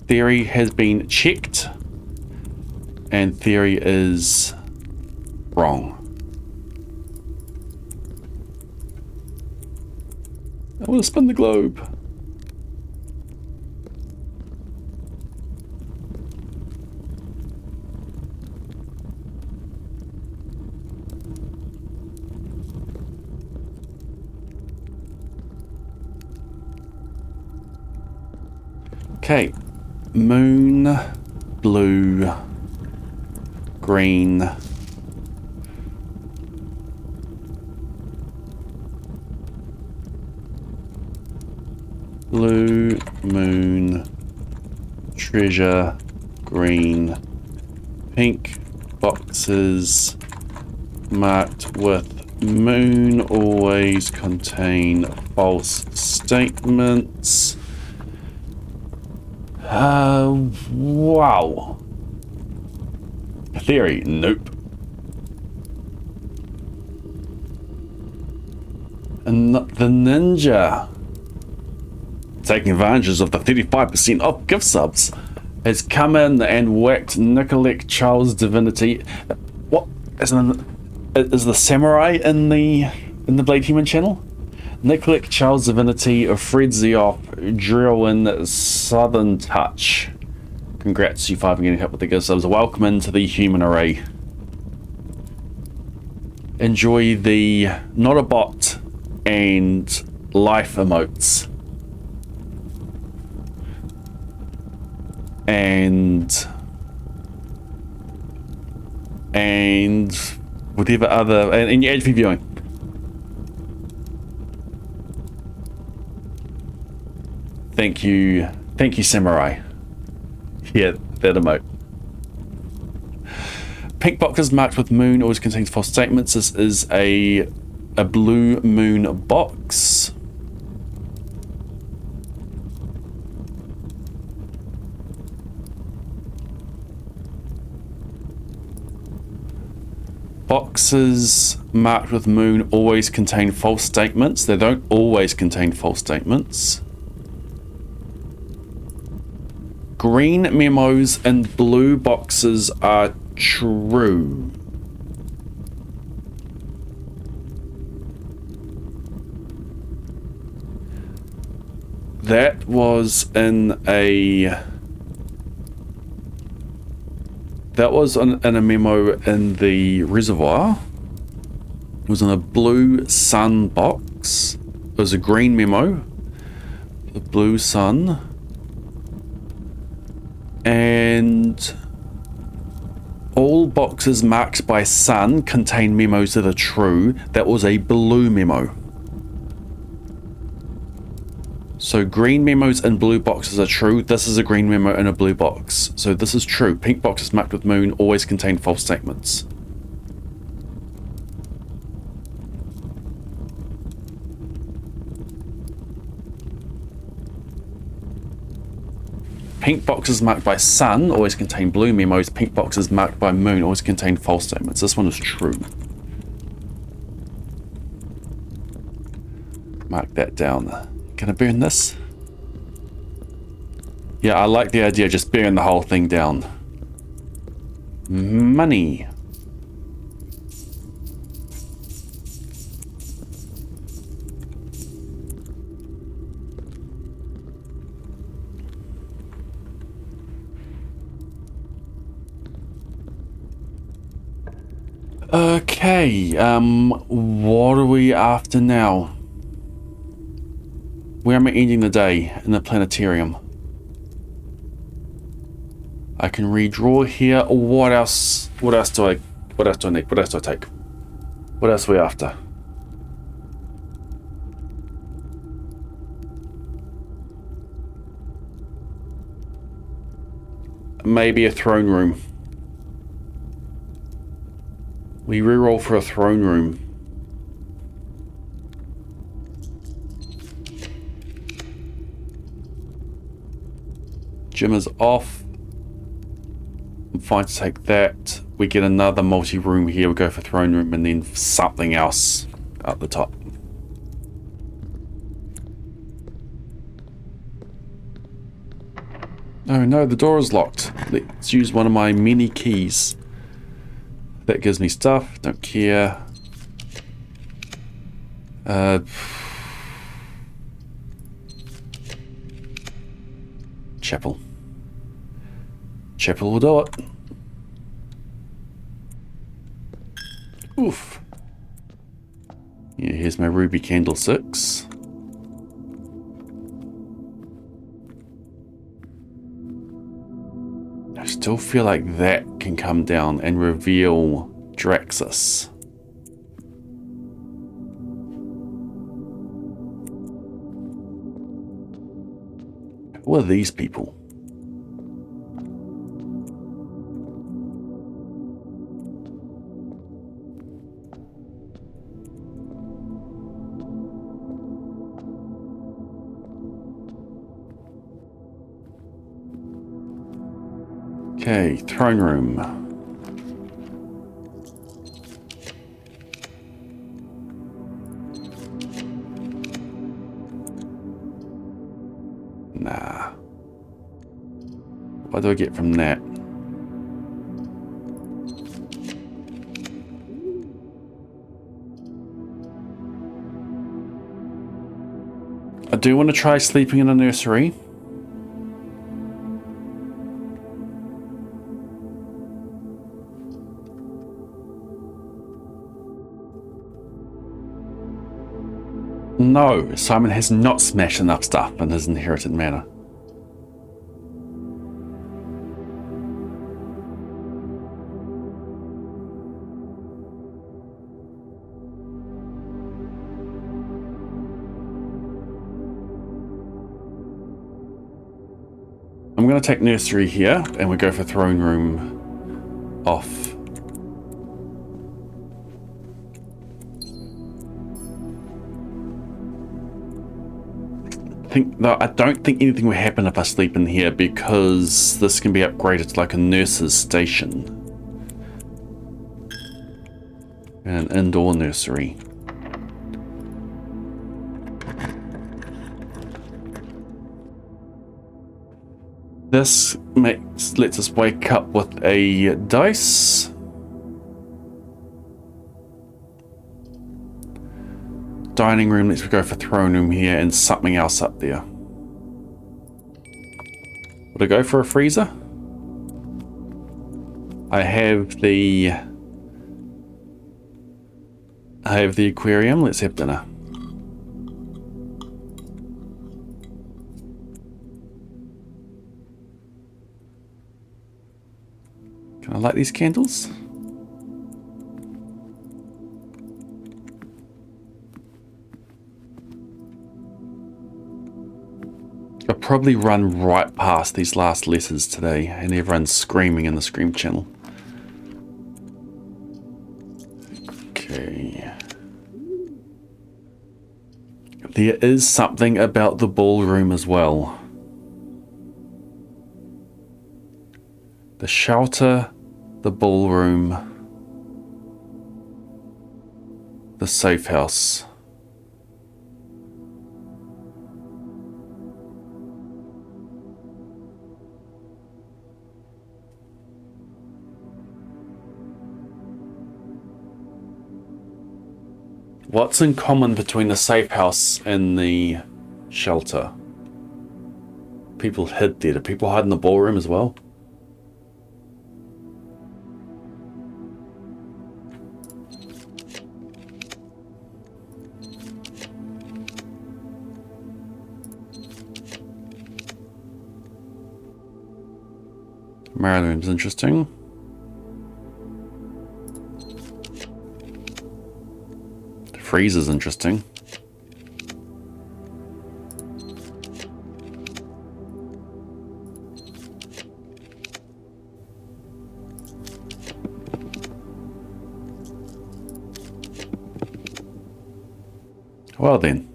Theory has been checked, and theory is wrong. I want to spin the globe. Okay, moon, blue, green, blue, moon, treasure, green, pink, boxes marked with moon always contain false statements. Wow. Theory, nope. And the ninja, taking advantage of the 35% off gift subs, has come in and whacked Nicolette Charles Divinity. What is the samurai in the Blade Human channel? Nicolette Charles Divinity of Fred Zioff, Drillwin, Southern Touch. Congrats you 5 for getting help with the gift subs. Welcome into the human array. Enjoy the not a bot and life emotes. And whatever other, and your ad free viewing. Thank you, Samurai. Yeah, that emote. Pink boxes marked with moon always contains false statements. This is a blue moon box. Boxes marked with moon always contain false statements. They don't always contain false statements. Green memos and blue boxes are true. That was in a memo in the reservoir. It was in a blue sun box. It was a green memo. The blue sun. And all all boxes marked by sun contain memos that are true. That was a blue memo. So green memos and blue boxes are true. This is a green memo and a blue box. So this is true. Pink boxes marked with moon always contain false statements. Pink boxes marked by sun always contain blue memos. Pink boxes marked by moon always contain false statements. This one is true. Mark that down. Can I burn this? Yeah, I like the idea of just burn the whole thing down. Money. Okay, what are we after now? Where am I ending the day? In the planetarium. I can redraw here. What else? What else do I need? What else do I take? What else are we after? Maybe a throne room. We reroll for a throne room. Gym is off. I'm fine to take that. We get another multi-room here. We go for throne room and then something else at the top. Oh no, the door is locked. Let's use one of my many keys. That gives me stuff. Don't care. Chapel. Chapel will do it. Oof. Yeah, here's my ruby candlesticks. I still feel like that can come down and reveal Draxus. Who are these people? Okay, throne room. Nah. What do I get from that? I do want to try sleeping in a nursery. No, Simon has not smashed enough stuff in his inherited manor. I'm going to take nursery here and we go for throne room off. I don't think anything will happen if I sleep in here because this can be upgraded to like a nurse's station. And an indoor nursery. This lets us wake up with a dice. Dining room, let's go for throne room here and something else up there. Would I go for a freezer? I have the aquarium, let's have dinner. Can I like these candles. I'll probably run right past these last letters today and everyone's screaming in the Scream channel. Okay. There is something about the ballroom as well. The shelter, the ballroom, the safe house. What's in common between the safe house and the shelter? People hid there. Do people hide in the ballroom as well? Marital room's interesting. The freezer's interesting. Well then.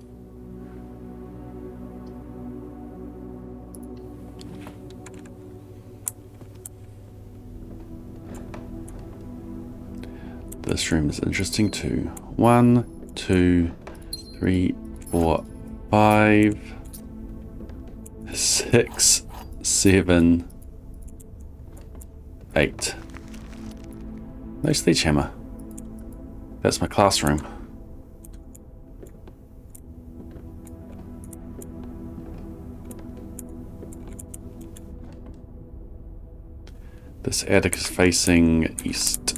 This room is interesting too. 1, 2, 3, 4, 5, 6, 7, 8. No sledgehammer. That's my classroom. This attic is facing east.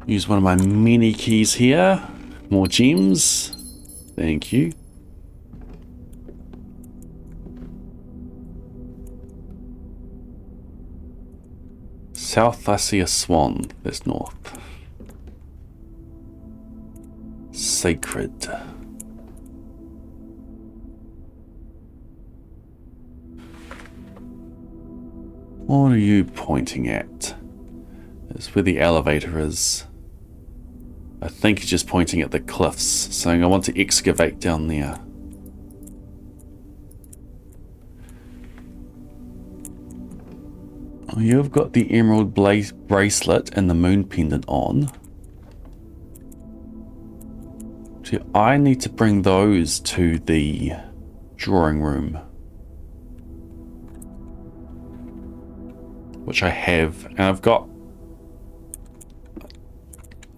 Use one of my mini keys here. More gems. Thank you. South, I see a swan. That's north. Sacred. What are you pointing at? It's where the elevator is. I think he's just pointing at the cliffs, saying I want to excavate down there. Oh, you've got the emerald bracelet and the moon pendant on. So I need to bring those to the drawing room. Which I have, and I've got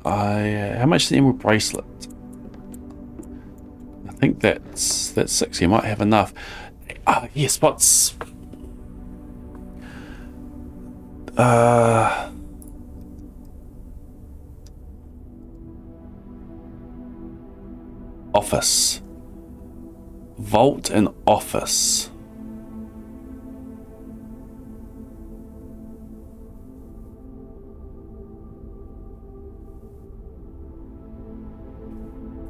how much is the emerald bracelet? I think that's 6. You might have enough. Yes, what's office. Vault and office.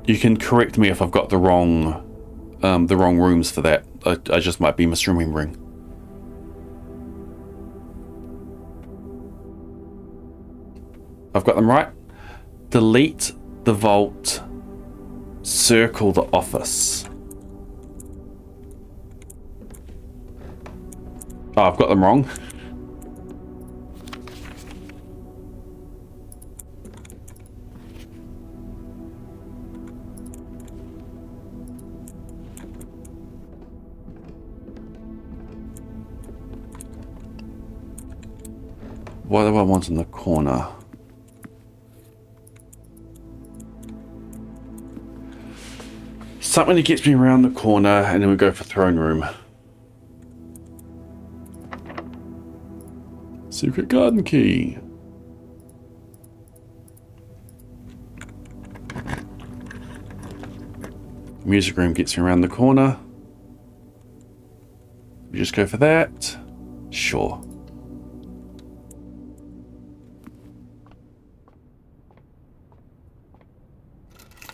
You can correct me if I've got the wrong rooms for that. I just might be misremembering. I've got them right. Delete the vault. Circle the office. Oh, I've got them wrong. What do I want in the corner? Something that gets me around the corner, and then we go for throne room. Secret garden key. Music room gets me around the corner. We just go for that? Sure.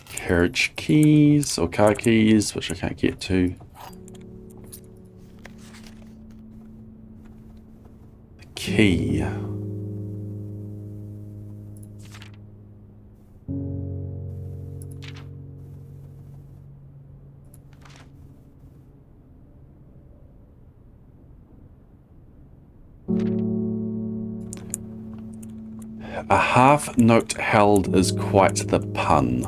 Carriage keys or car keys, which I can't get to. The key. A half note held is quite the pun.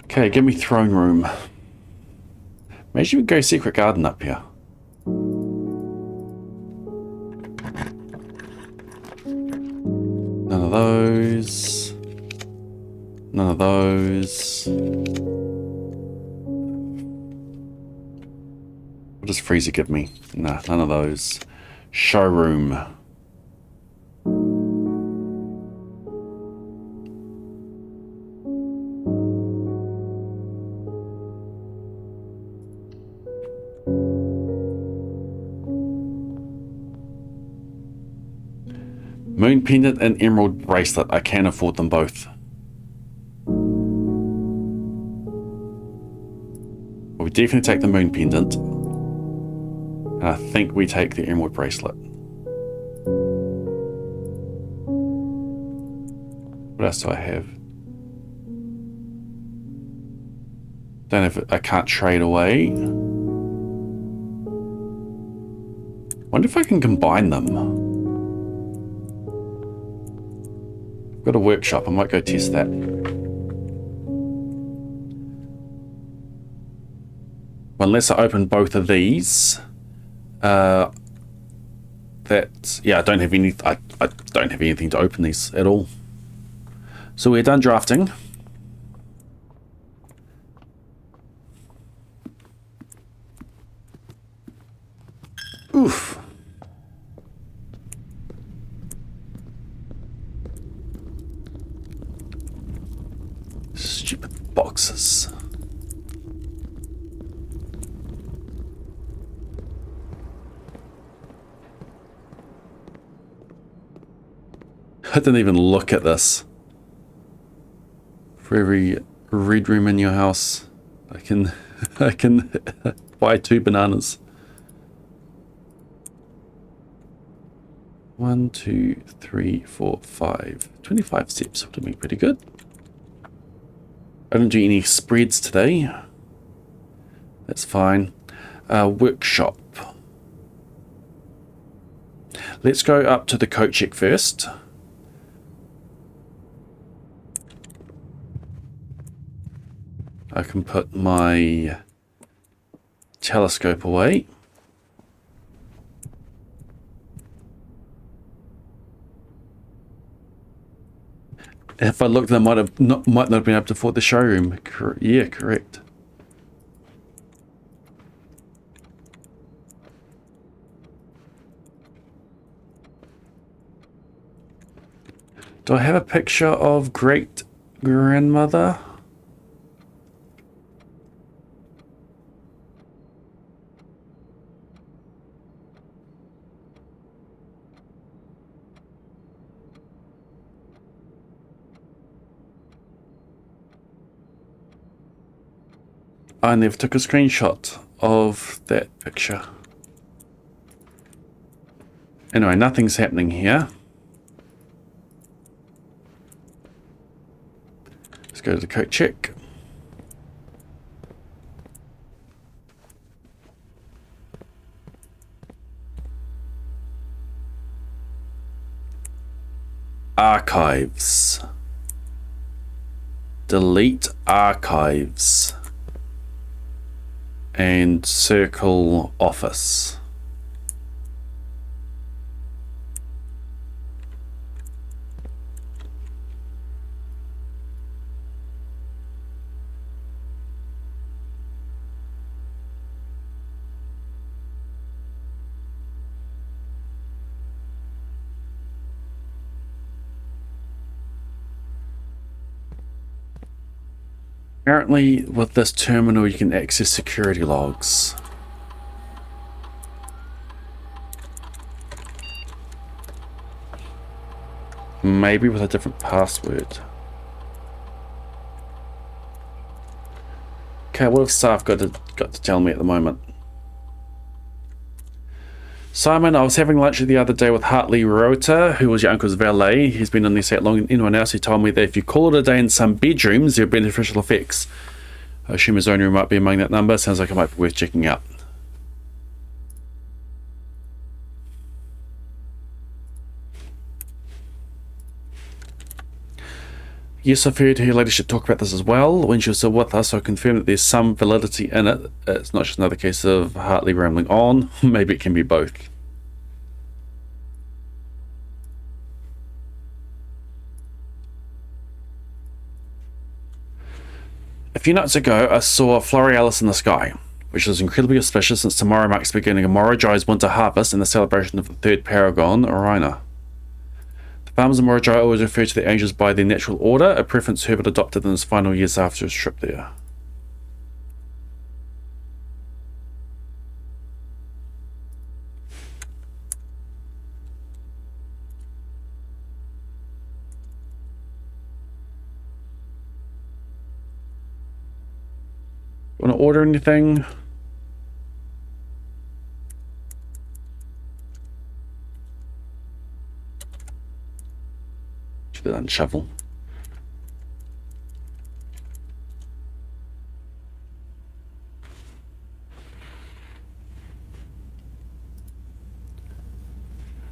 Okay, give me throne room. Maybe we go secret garden up here. None of those. None of those. What does Freezer give me? Nah, none of those. Showroom. Moon pendant and emerald bracelet. I can afford them both. We definitely take the moon pendant. And I think we take the emerald bracelet. What else do I have? Don't have. I can't trade away. Wonder if I can combine them. I've got a workshop. I might go test that. Unless I open both of these. Yeah, I don't have any. I don't have anything to open these at all. So we're done drafting. Oof. Stupid boxes. I didn't even look at this. For every red room in your house, I can buy 2 bananas. 1, 2, 3, 4, 5. 25 steps would have been pretty good. I didn't do any spreads today. That's fine. Workshop. Let's go up to the coat check first. I can put my telescope away. If I looked, I might not have been able to afford the showroom. Yeah, correct. Do I have a picture of great grandmother? I never took a screenshot of that picture. Anyway, nothing's happening here. Let's go to the coat check. Archives. Delete archives. And circle office. Apparently, with this terminal, you can access security logs. Maybe with a different password. Okay, what have staff got to tell me at the moment? Simon, I was having lunch the other day with Hartley Rota, who was your uncle's valet. He's been on this that long. Anyone else? He told me that if you call it a day in some bedrooms, there are beneficial effects. I assume his own room might be among that number. Sounds like it might be worth checking out. Yes, I've heard her ladyship talk about this as well. When she was still with us, I confirmed that there's some validity in it. It's not just another case of Hartley rambling on. Maybe it can be both. A few nights ago, I saw a Florealis in the sky, which is incredibly auspicious since tomorrow marks the beginning of Morojai's winter harvest and the celebration of the third paragon, Orina. Farmers in Morojai always refer to the angels by their natural order, a preference Herbert adopted in his final years after his trip there. Want to order anything? And shovel.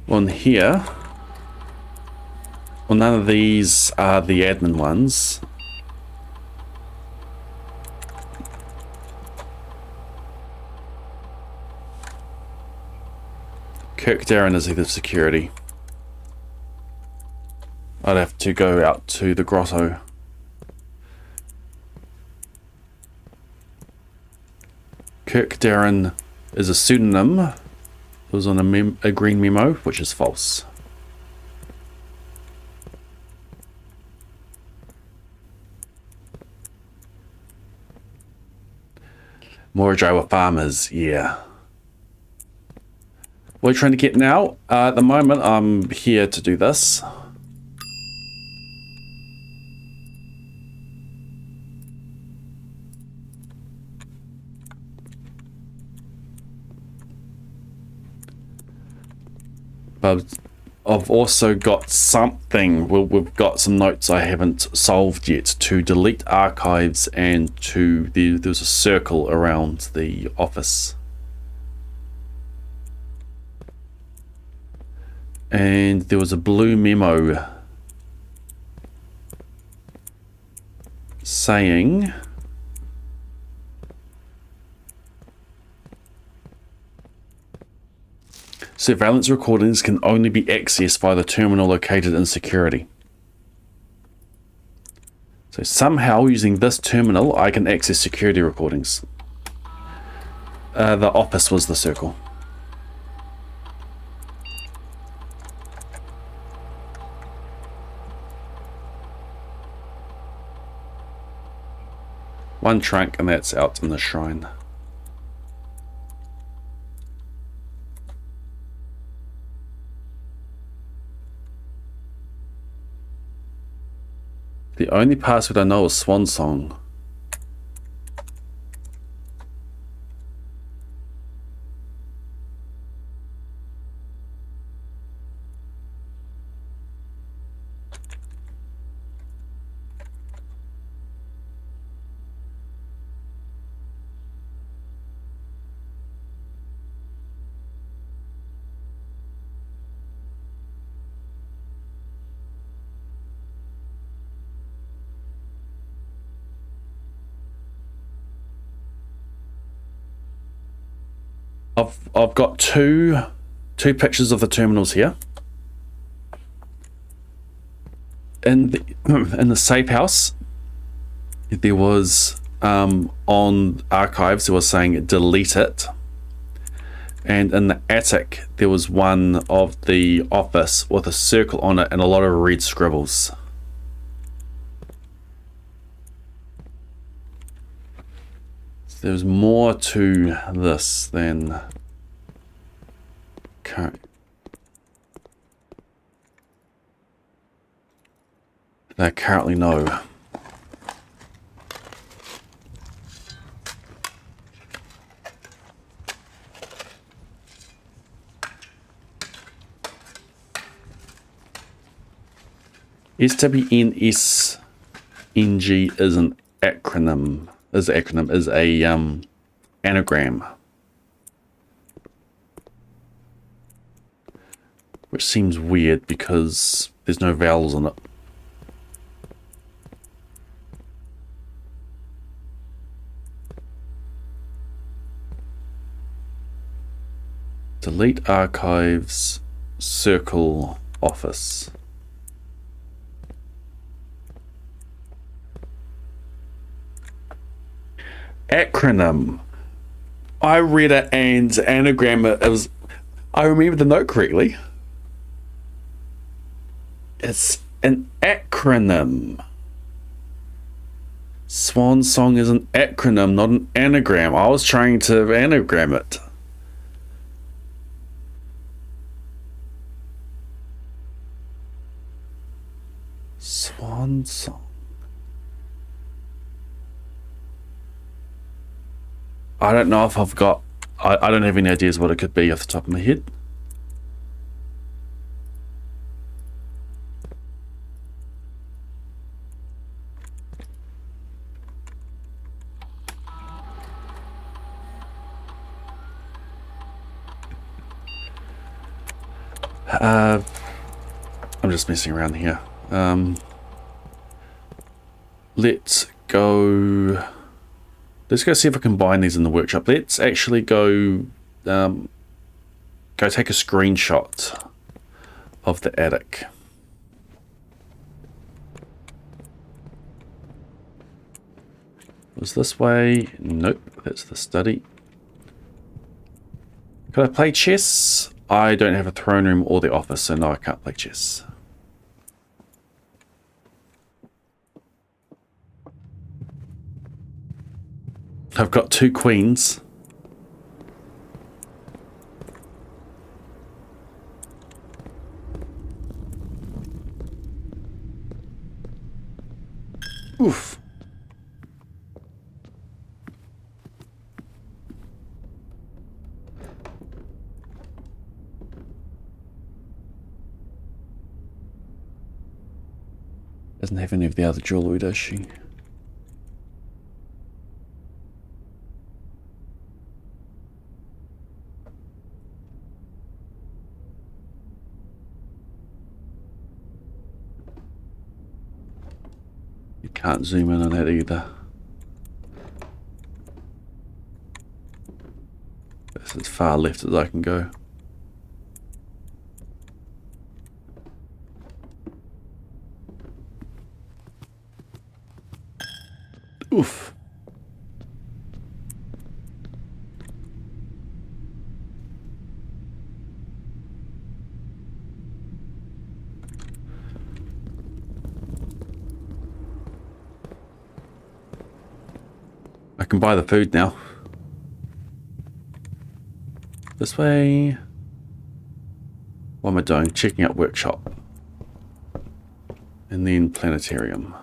On here, well, none of these are the admin ones. Kirk Darren is either security. I'd have to go out to the grotto. Kirk Darren is a pseudonym. It was on a green memo, which is false. Morojai farmers, yeah. What are you trying to get now? At the moment, I'm here to do this. But I've also got something, we've got some notes I haven't solved yet to delete archives and to, there's a circle around the office. And there was a blue memo saying surveillance recordings can only be accessed by the terminal located in security. So somehow using this terminal I can access security recordings. The office was the circle. One trunk and that's out in the shrine. The only password I know is Swan Song. I've got two pictures of the terminals here. In the safe house, there was on archives it was saying delete it, and in the attic there was one of the office with a circle on it and a lot of red scribbles. There's more to this than I currently know. SWNSNG is an acronym. Is a anagram, which seems weird because there's no vowels in it. Delete archives, circle office. Acronym. I read it and anagram it was. I remember the note correctly. It's an acronym. Swan Song is an acronym, not an anagram. I was trying to anagram it. Swan Song. I don't know if I've got... I don't have any ideas what it could be off the top of my head. I'm just messing around here. Let's go... Let's go see if I can combine these in the workshop. Let's actually go go take a screenshot of the attic. Was this way? Nope, that's the study. Could I play chess? I don't have a throne room or the office, so no, I can't play chess. I've got 2 queens. Oof. Doesn't have any of the other jewelry, does she? Can't zoom in on that either. That's as far left as I can go. Oof. I can buy the food now. This way. What am I doing? Checking out workshop. And then planetarium.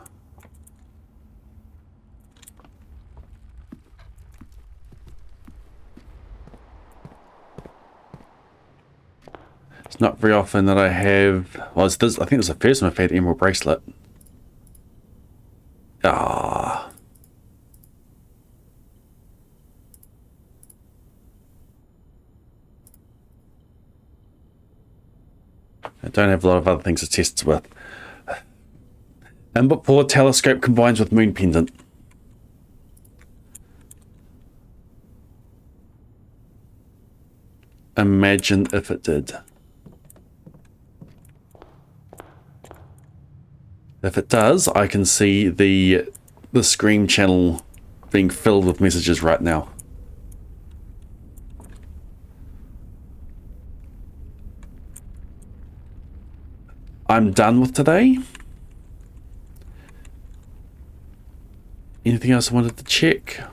It's not very often that I have... Well, it's this, I think it's the first time I've had emerald bracelet. Ah. I don't have a lot of other things to test with. Input port telescope combines with moon pendant. Imagine if it did. If it does, I can see the Scream channel being filled with messages right now. I'm done with today. Anything else I wanted to check?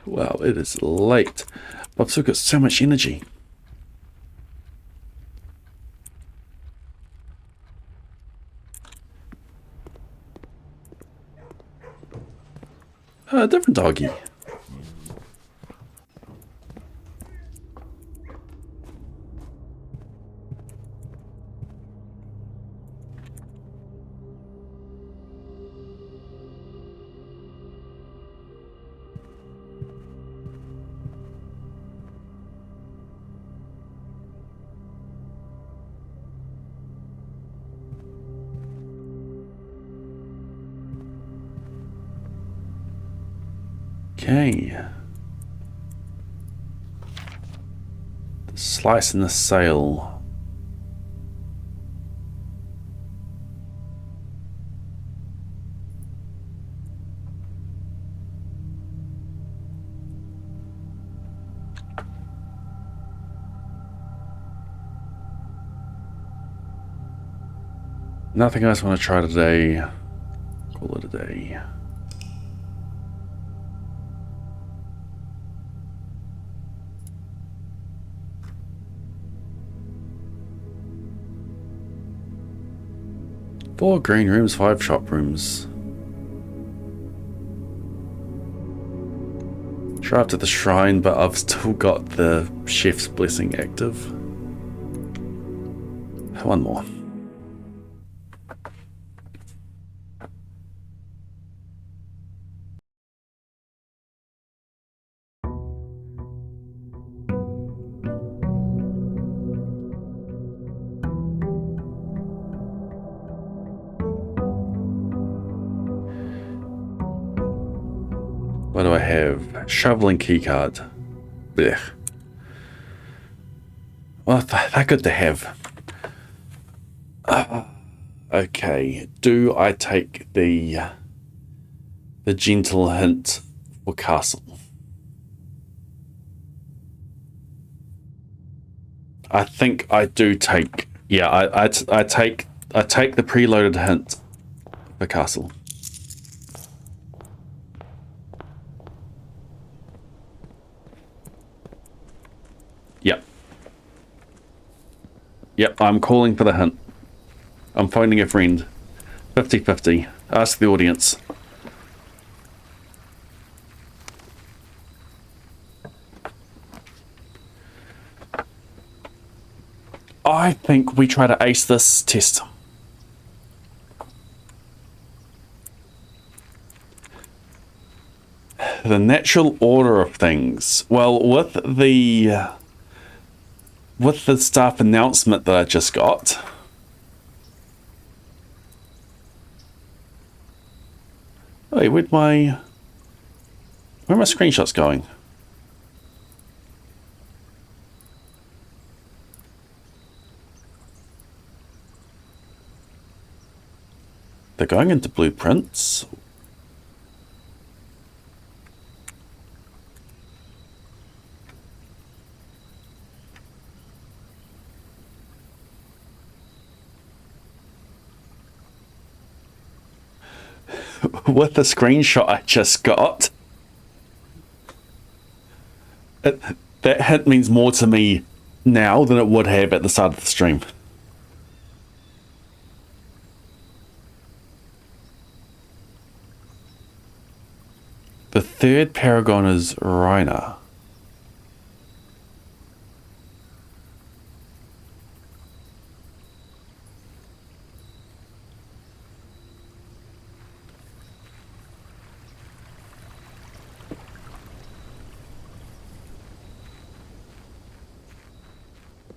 Wow, it is late. I've still got so much energy. A different doggy. Okay. The slice and the sail. Nothing else I want to try today. Call it a day. Four green rooms, 5 shop rooms. Try up to the shrine, but I've still got the chef's blessing active. One more. What do I have? Shovel and keycard. Blech. Well, they're good to have. Okay. Do I take the gentle hint for castle? I think I do take. Yeah, I take the preloaded hint for castle. Yep. Yep, I'm calling for the hint. I'm phoning a friend. 50-50. Ask the audience. I think we try to ace this test. The natural order of things. Well, with the staff announcement that I just got, wait, where are my screenshots going? They're going into blueprints. With the screenshot I just got, that hint means more to me now than it would have at the start of the stream. The third paragon is Reiner.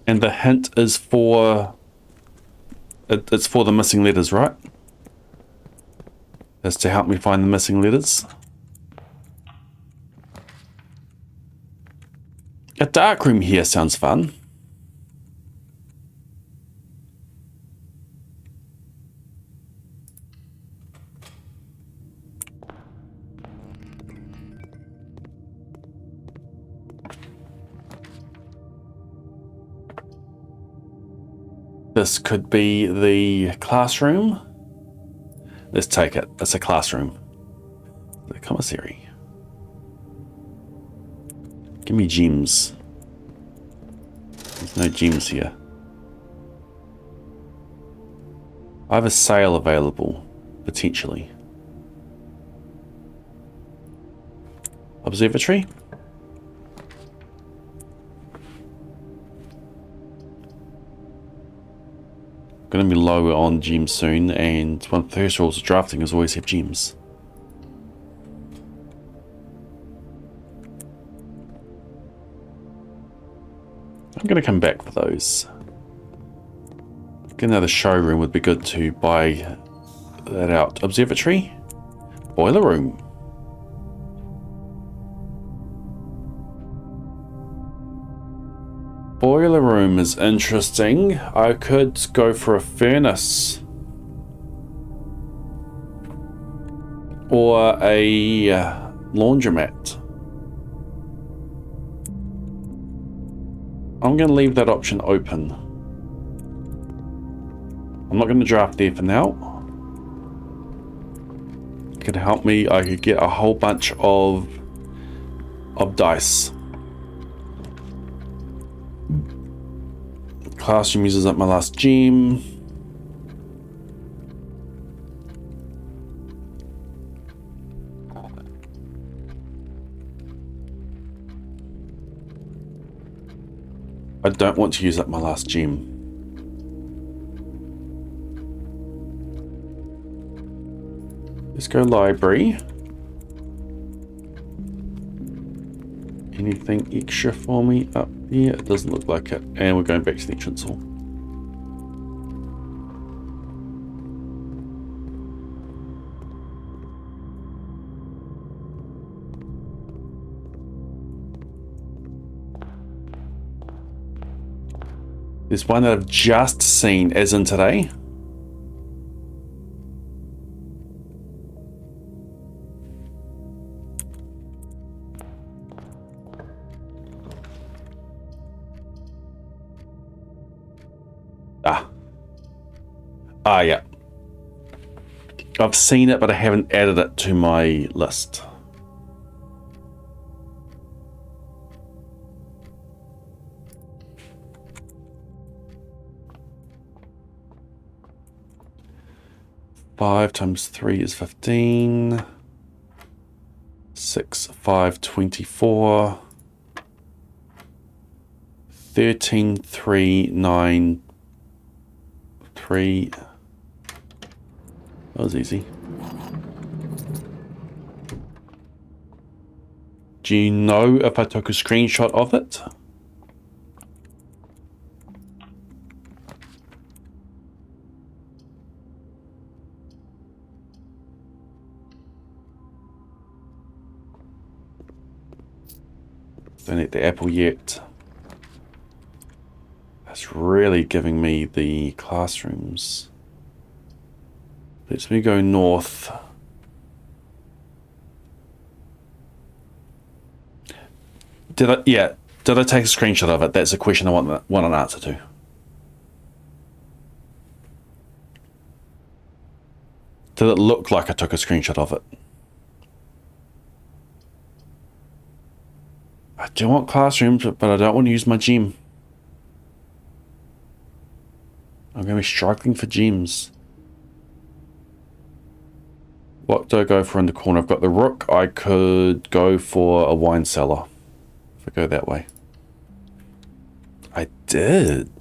And the hint is for... It's for the missing letters, right? That's to help me find the missing letters. A dark room here sounds fun. This could be the classroom. Let's take it. It's a classroom. The commissary. Give me gems. There's no gems here. I have a sale available, potentially. Observatory? Going to be low on gems soon, and one of the first rules of drafting is always have gems. I'm going to come back for those. Get another showroom would be good to buy that out. Observatory? Boiler room. Boiler room is interesting. I could go for a furnace. Or a laundromat. I'm going to leave that option open. I'm not going to draft there for now. It could help me. I could get a whole bunch of dice. Classroom uses up my last gem. I don't want to use up my last gem. Let's go library. Anything extra for me up here? It doesn't look like it. And we're going back to the entrance hall. There's one that I've just seen, as in today. Yeah. I've seen it, but I haven't added it to my list. Five times 3 is 15. 6, 5, 24. 13, 3, 9, 3. That was easy. Do you know if I took a screenshot of it? Don't eat the apple yet. That's really giving me the classrooms. Let me go north. Did I take a screenshot of it? That's a question I want an answer to. Did it look like I took a screenshot of it? I do want classrooms, but I don't want to use my gem. I'm going to be struggling for gems. What do I go for in the corner? I've got the rook. I could go for a wine cellar. If I go that way. I did.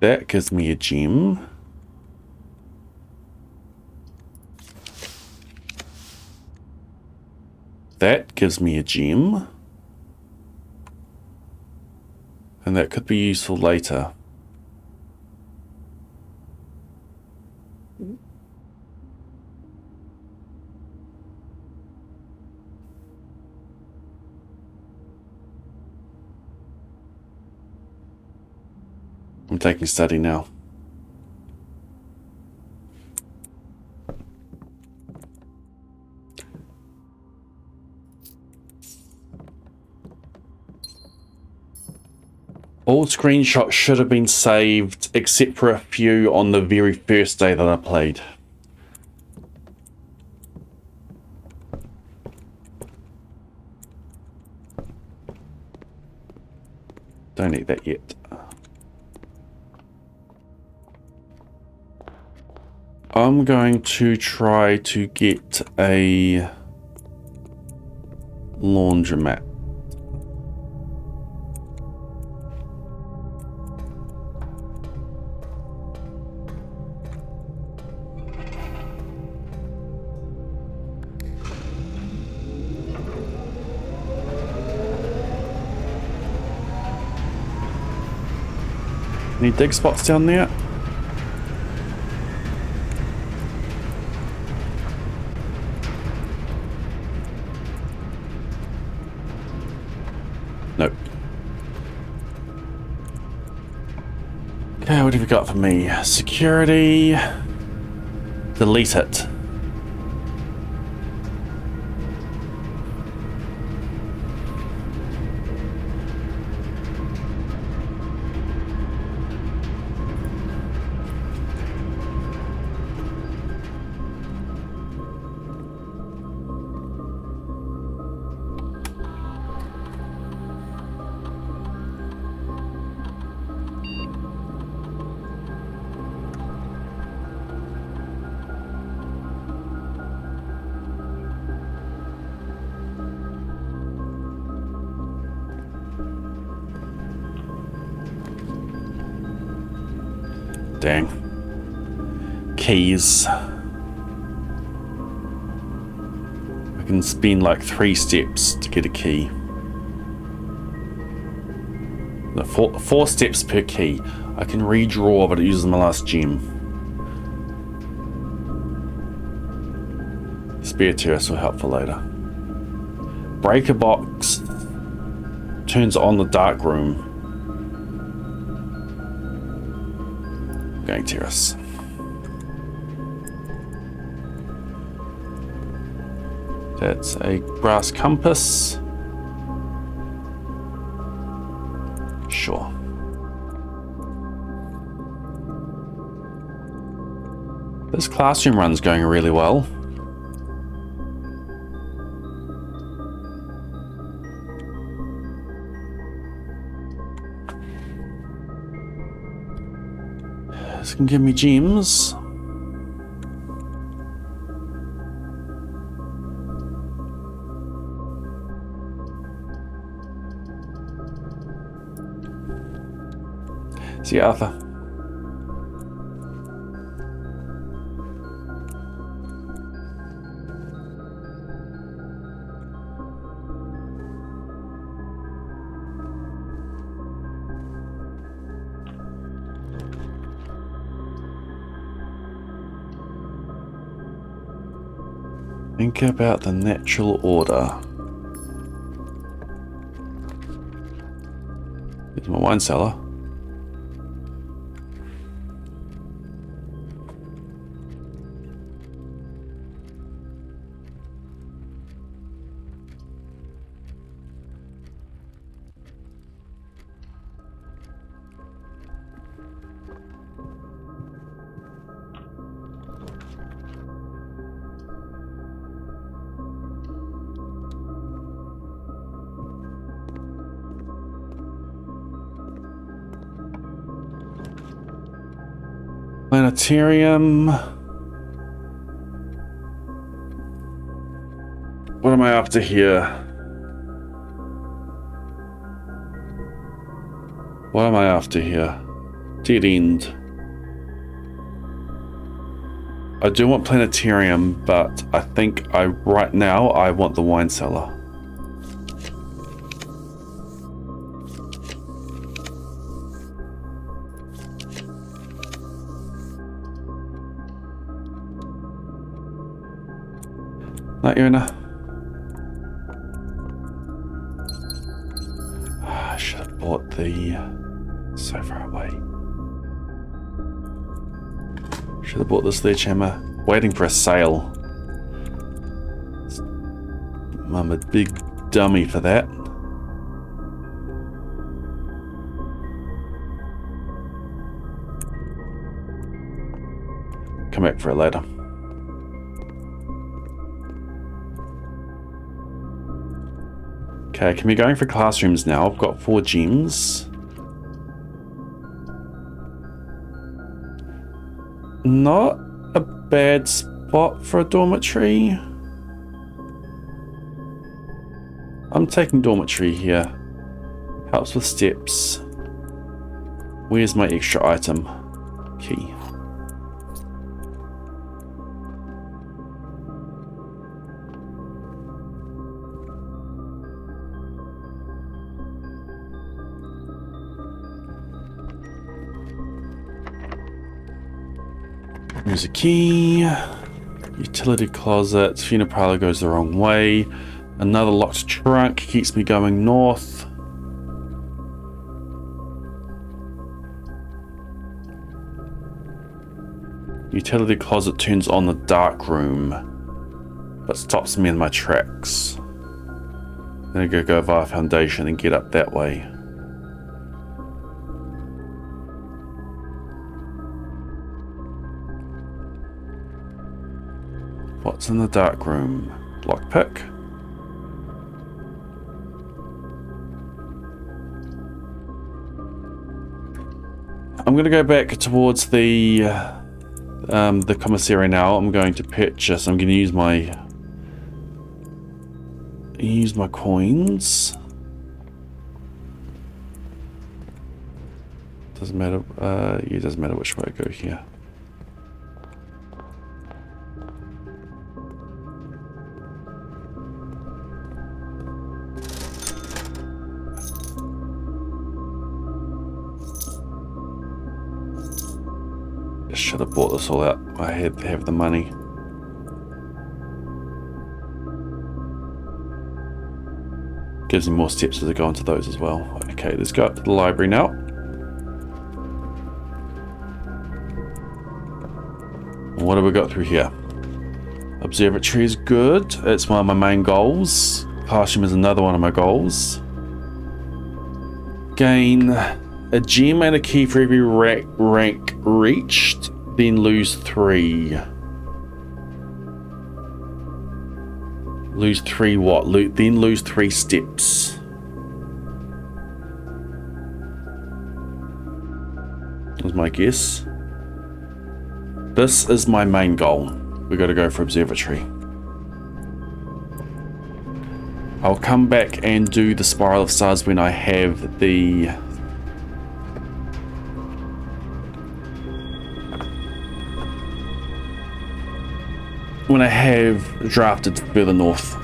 That gives me a gem. That gives me a gem. And that could be useful later. I'm taking study now. All screenshots should have been saved, except for a few on the very first day that I played. Don't eat that yet. I'm going to try to get a laundromat. Any dig spots down there? Nope. Okay, what have you got for me? Security. Delete it. Dang. Keys. I can spend like 3 steps to get a key. No, four steps per key. I can redraw, but it uses my last gem. Spare terrace will help for later. Breaker box turns on the dark room. Going terrace. That's a brass compass. Sure. This classroom run's going really well. This can give me gems. See you, Arthur. Think about the natural order. Here's my wine cellar. Planetarium. What am I after here? What am I after here? Dead end. I do want planetarium, but I think right now I want the wine cellar. Not Yuna. I should have bought the... so far away. Should have bought the sledgehammer. Waiting for a sale. I'm a big dummy for that. come back for it later. Okay, can we go in for classrooms now? I've got 4 gems. Not a bad spot for a dormitory. I'm taking dormitory here. Helps with steps. Where's my extra item? Key. There's a key. Utility closet. Funeral parlor goes the wrong way. Another locked trunk keeps me going north. Utility closet turns on the dark room, but stops me in my tracks. Then I go via foundation and get up that way. What's in the dark room? Lockpick. I'm going to go back towards the commissary now. I'm going to purchase. I'm going to use my coins. Doesn't matter. Yeah, it doesn't matter which way I go here. Should have bought this all out. I had to have the money. Gives me more steps as I go into those as well. Okay, let's go up to the library now. What have we got through here? Observatory is good. It's one of my main goals. Classroom is another one of my goals. Gain a gem and a key for every rank reached, then lose 3. Lose 3 what? Then lose 3 steps. That's my guess. This is my main goal. We got to go for observatory. I'll come back and do the Spiral of Stars when I have the drafted further north.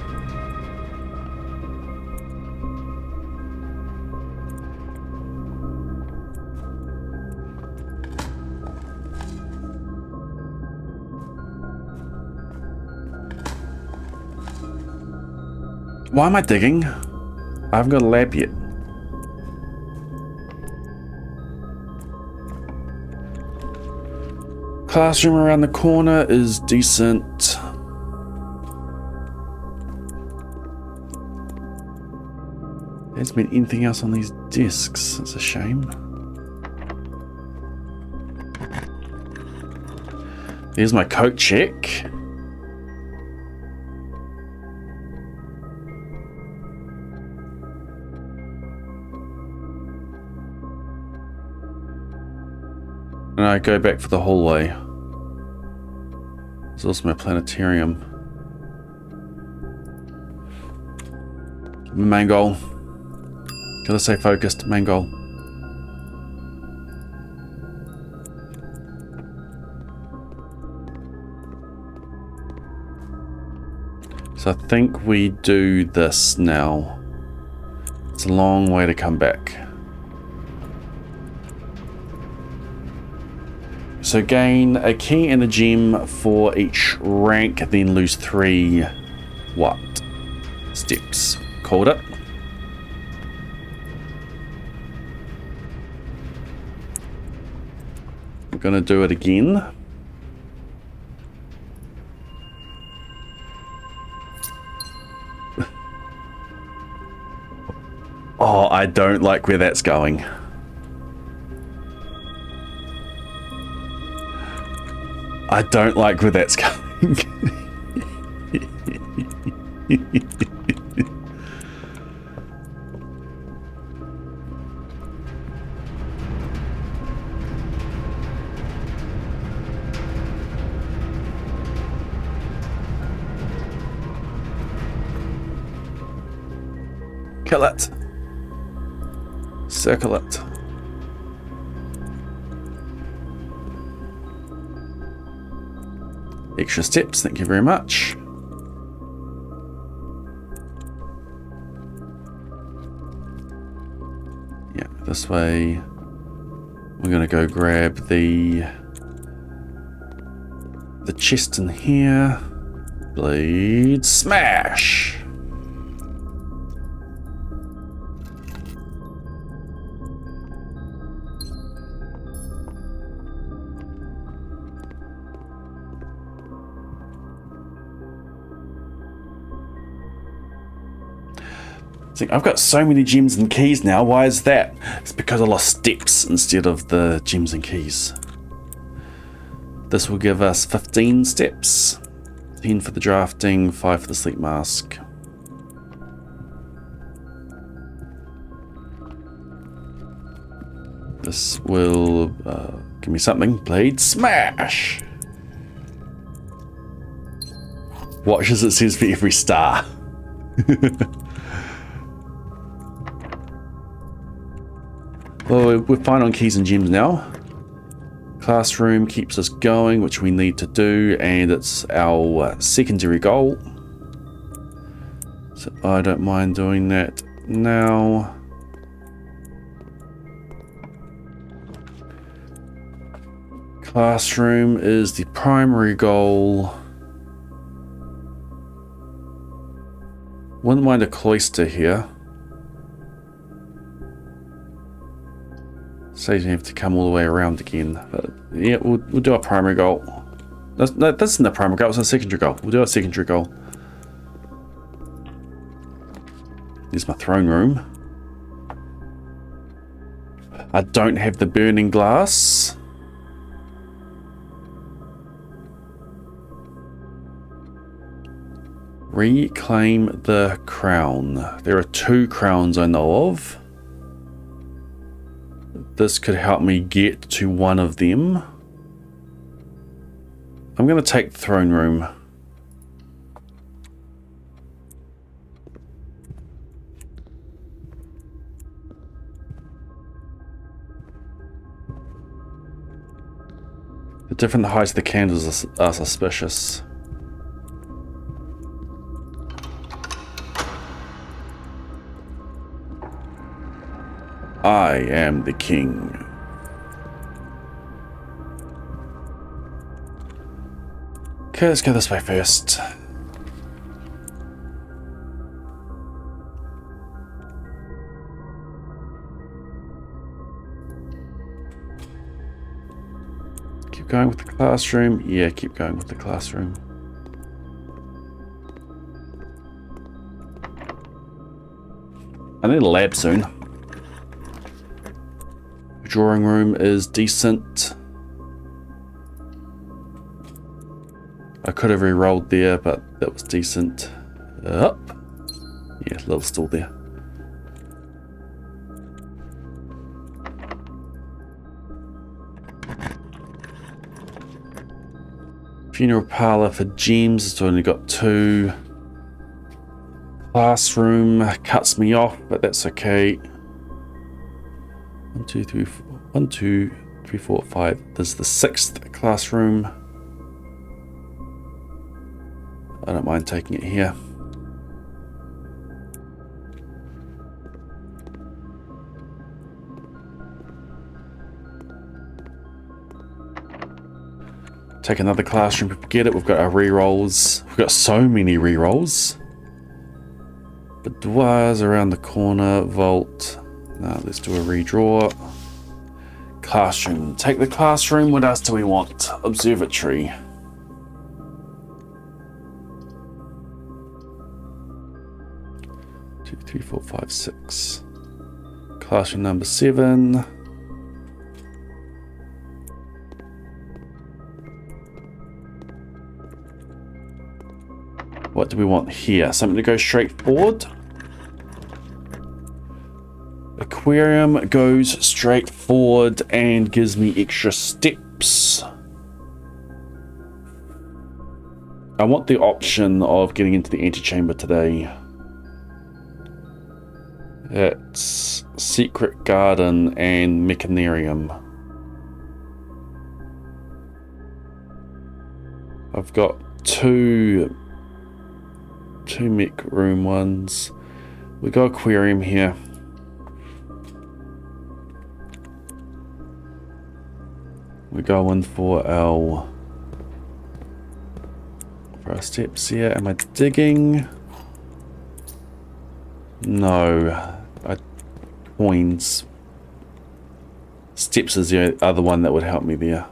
Why am I digging? I haven't got a lab yet. Classroom around the corner is decent. There's been anything else on these discs. It's a shame. There's my coat check. And I go back for the hallway. There's also my planetarium. Main goal. Gotta stay focused. Main goal. So I think we do this now. It's a long way to come back. So gain a key and a gem for each rank, then lose 3 what? Steps. Called it. I'm gonna do it again. Oh, I don't like where that's going. I don't like where that's going. Kill it. Circle it. Extra steps, thank you very much. Yeah, this way. We're gonna go grab the chest in here. Blade smash! I've got so many gems and keys now. Why is that? It's because I lost steps instead of the gems and keys. This will give us 15 steps. 10 for the drafting, 5 for the sleep mask. This will give me something. Blade smash! Watch as it says for every star. Well, we're fine on keys and gems now. Classroom keeps us going, which we need to do, and it's our secondary goal. So I don't mind doing that now. Classroom is the primary goal. Wouldn't mind a cloister here. Saves me have to come all the way around again. But yeah, we'll do our primary goal. No, that's not the primary goal, it's a secondary goal. We'll do our secondary goal. There's my throne room. I don't have the burning glass. Reclaim the crown. There are 2 crowns I know of. This could help me get to one of them. I'm going to take the throne room. The different heights of the candles are suspicious. I am the king. Okay, let's go this way first. Keep going with the classroom. Yeah, keep going with the classroom. I need a lab soon. Drawing room is decent. I could have re-rolled there, but that was decent. Up. Yeah, a little stall there. Funeral parlor for gems. It's only got 2. Classroom cuts me off, but that's okay. 1, 2, 3, 4. 1, 2, 3, 4, 5. There's the 6th classroom. I don't mind taking it here. Take another classroom, forget it. We've got our re-rolls. We've got so many re-rolls. Boudoirs around the corner. Vault. Now let's do a redraw. Classroom. Take the classroom. What else do we want? Observatory. Two, 3, 4, 5, 6. Classroom number 7. What do we want here? Something to go straight forward. Aquarium goes straight forward and gives me extra steps. I want the option of getting into the antechamber today. It's Secret Garden and Mechanarium. I've got two mech room ones. We got aquarium here. We're going for our steps here. Am I digging? No. Coins. Steps is the other one that would help me there.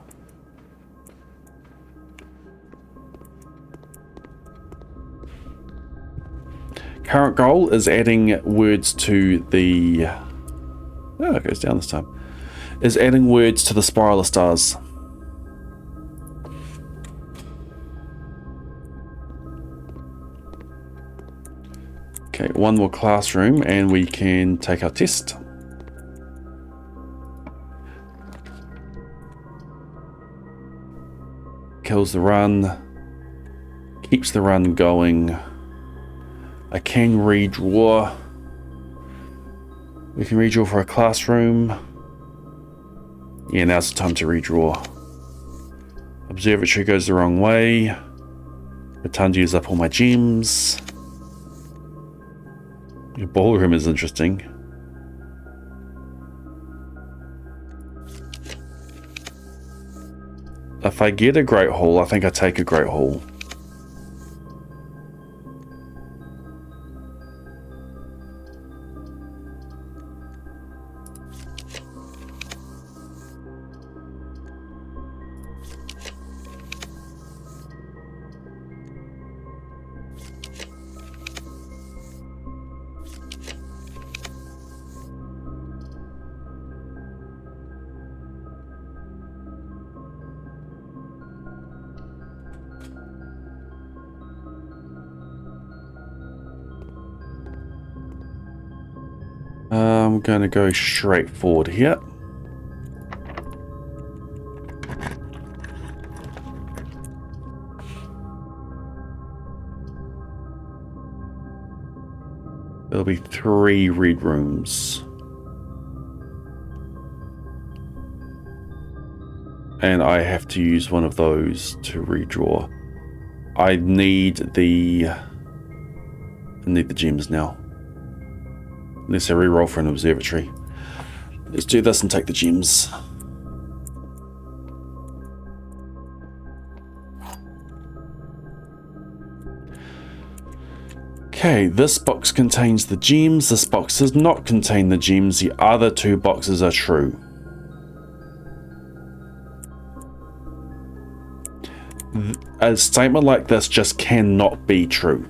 Current goal is adding words to the... Oh, it goes down this time. Is adding words to the spiral of stars. Okay, one more classroom and we can take our test. Kills the run. Keeps the run going. I can redraw. We can redraw for a classroom. Yeah, now's the time to redraw. Observatory goes the wrong way. Pretend to use up all my gems. Your ballroom is interesting. If I get a Great Hall, I think I take a Great Hall. I'm going to go straight forward here. There'll be 3 red rooms. And I have to use one of those to redraw. I need the gems now. Unless I re-roll for an observatory. Let's do this and take the gems. Okay, this box contains the gems. This box does not contain the gems. The other 2 boxes are true. A statement like this just cannot be true.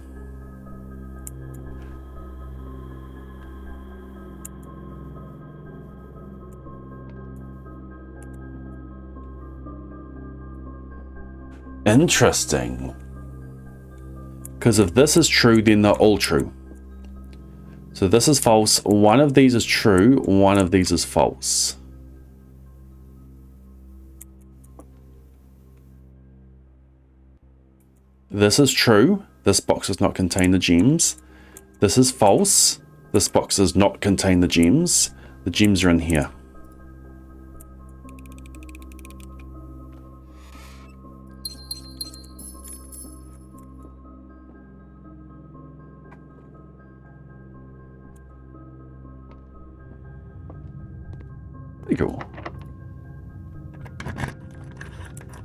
Interesting. Because if this is true, then they're all true. So this is false. One of these is true. One of these is false. This is true. This box does not contain the gems. This is false. This box does not contain the gems. The gems are in here. Cool.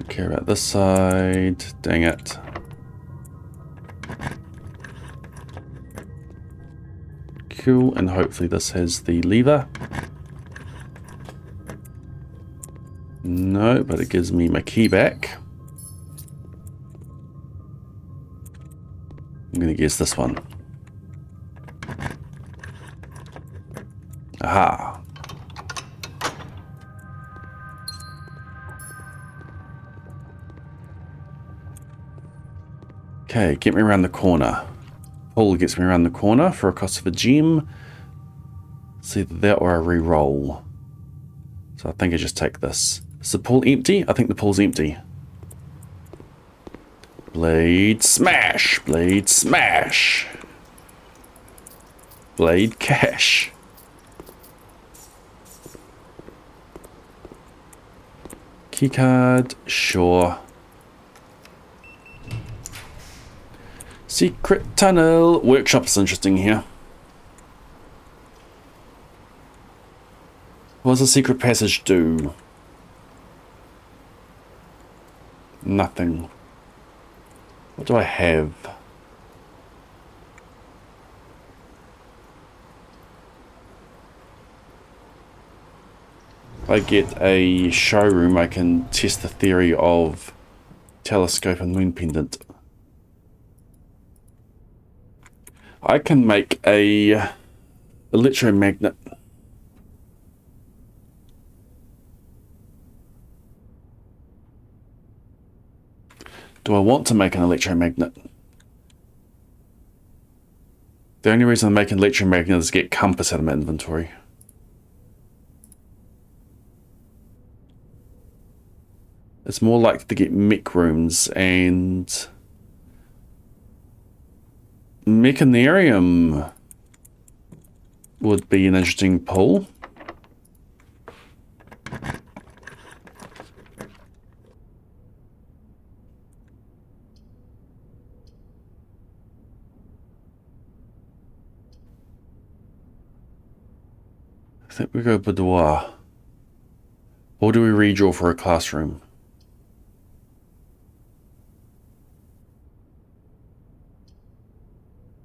Care about this side. Dang it. Cool, and hopefully this has the lever. No, but it gives me my key back. I'm gonna guess this one. Aha. Okay, get me around the corner. Pull gets me around the corner for a cost of a gem. It's either that or a re-roll. So I think I just take this. Is the pool empty? I think the pool's empty. Blade smash! Blade smash! Blade cash. Keycard, sure. Secret tunnel. Workshop's interesting here. What does the secret passage do? Nothing. What do I have? If I get a showroom, I can test the theory of telescope and moon pendant. I can make a electromagnet. Do I want to make an electromagnet? The only reason I'm making electromagnet is to get compass out of my inventory. It's more likely to get mech rooms and mechanarium would be an interesting pull. I think we go boudoir. Or do we redraw for a classroom?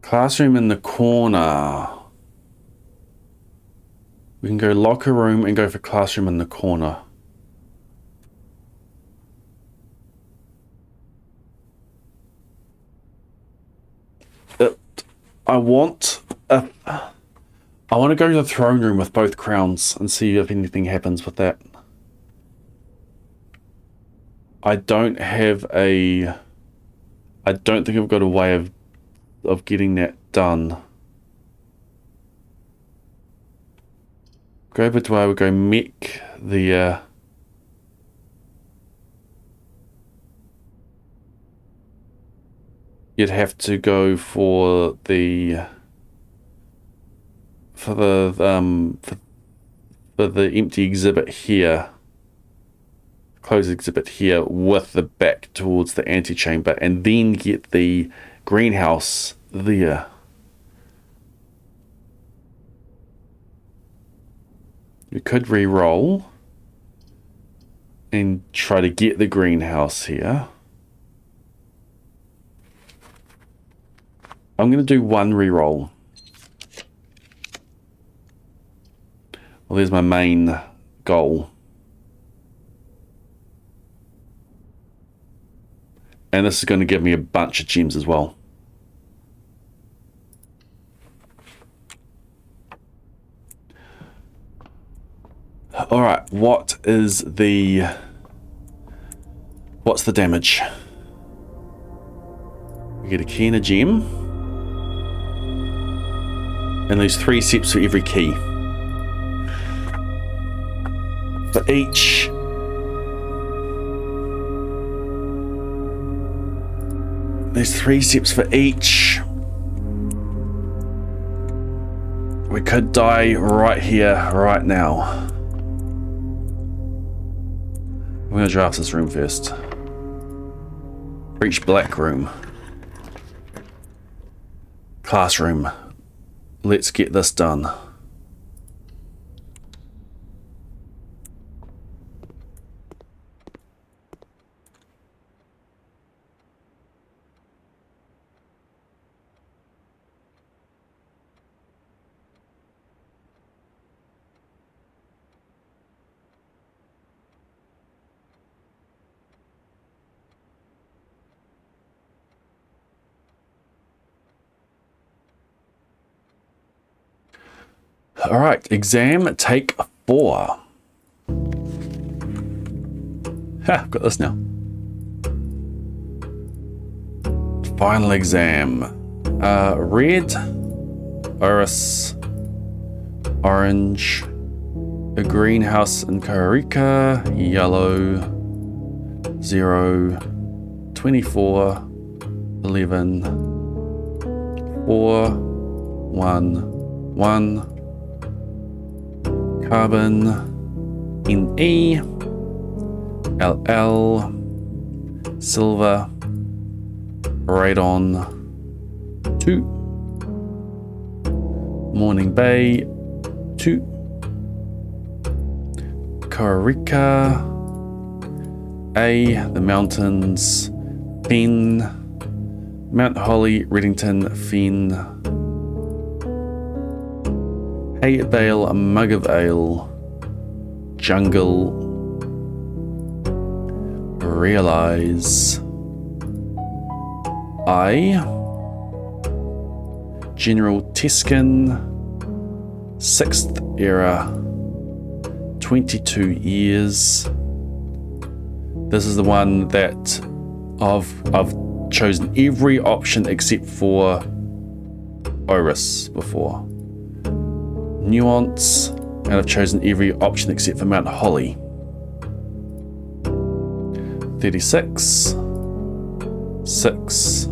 Classroom in the corner. We can go locker room and go for classroom in the corner. I want to go to the throne room with both crowns and see if anything happens with that. I don't think I've got a way of getting that done. Go over to where we go mech the you'd have to go for the empty exhibit here, closed exhibit here with the back towards the antechamber, and then get the greenhouse there. We could re-roll and try to get the greenhouse here. I'm going to do one re-roll. Well, there's my main goal. And this is going to give me a bunch of gems as well. Alright, what's the damage? We get a key and a gem. And there's 3 steps for every key. For each there's 3 steps for each. We could die right here, right now. I'm going to draft this room first. Reach black room. Classroom. Let's get this done. All right, exam take 4. Ha, I've got this now. Final exam. Red, Iris, orange, a greenhouse in Costa Rica, yellow, 0, 24, 11, 4, 1, 1, carbon, NE, LL, silver, radon, 2, Morning Bay, 2, Costa Rica, A, the mountains, Fen, Mount Holly, Reddington, Fen, Hay Vale, a mug of ale, jungle, realize, I, General Teskin, 6th era, 22 years. This is the one that I've chosen every option except for Iris before. Nuance, and I've chosen every option except for Mount Holly. 36, 6,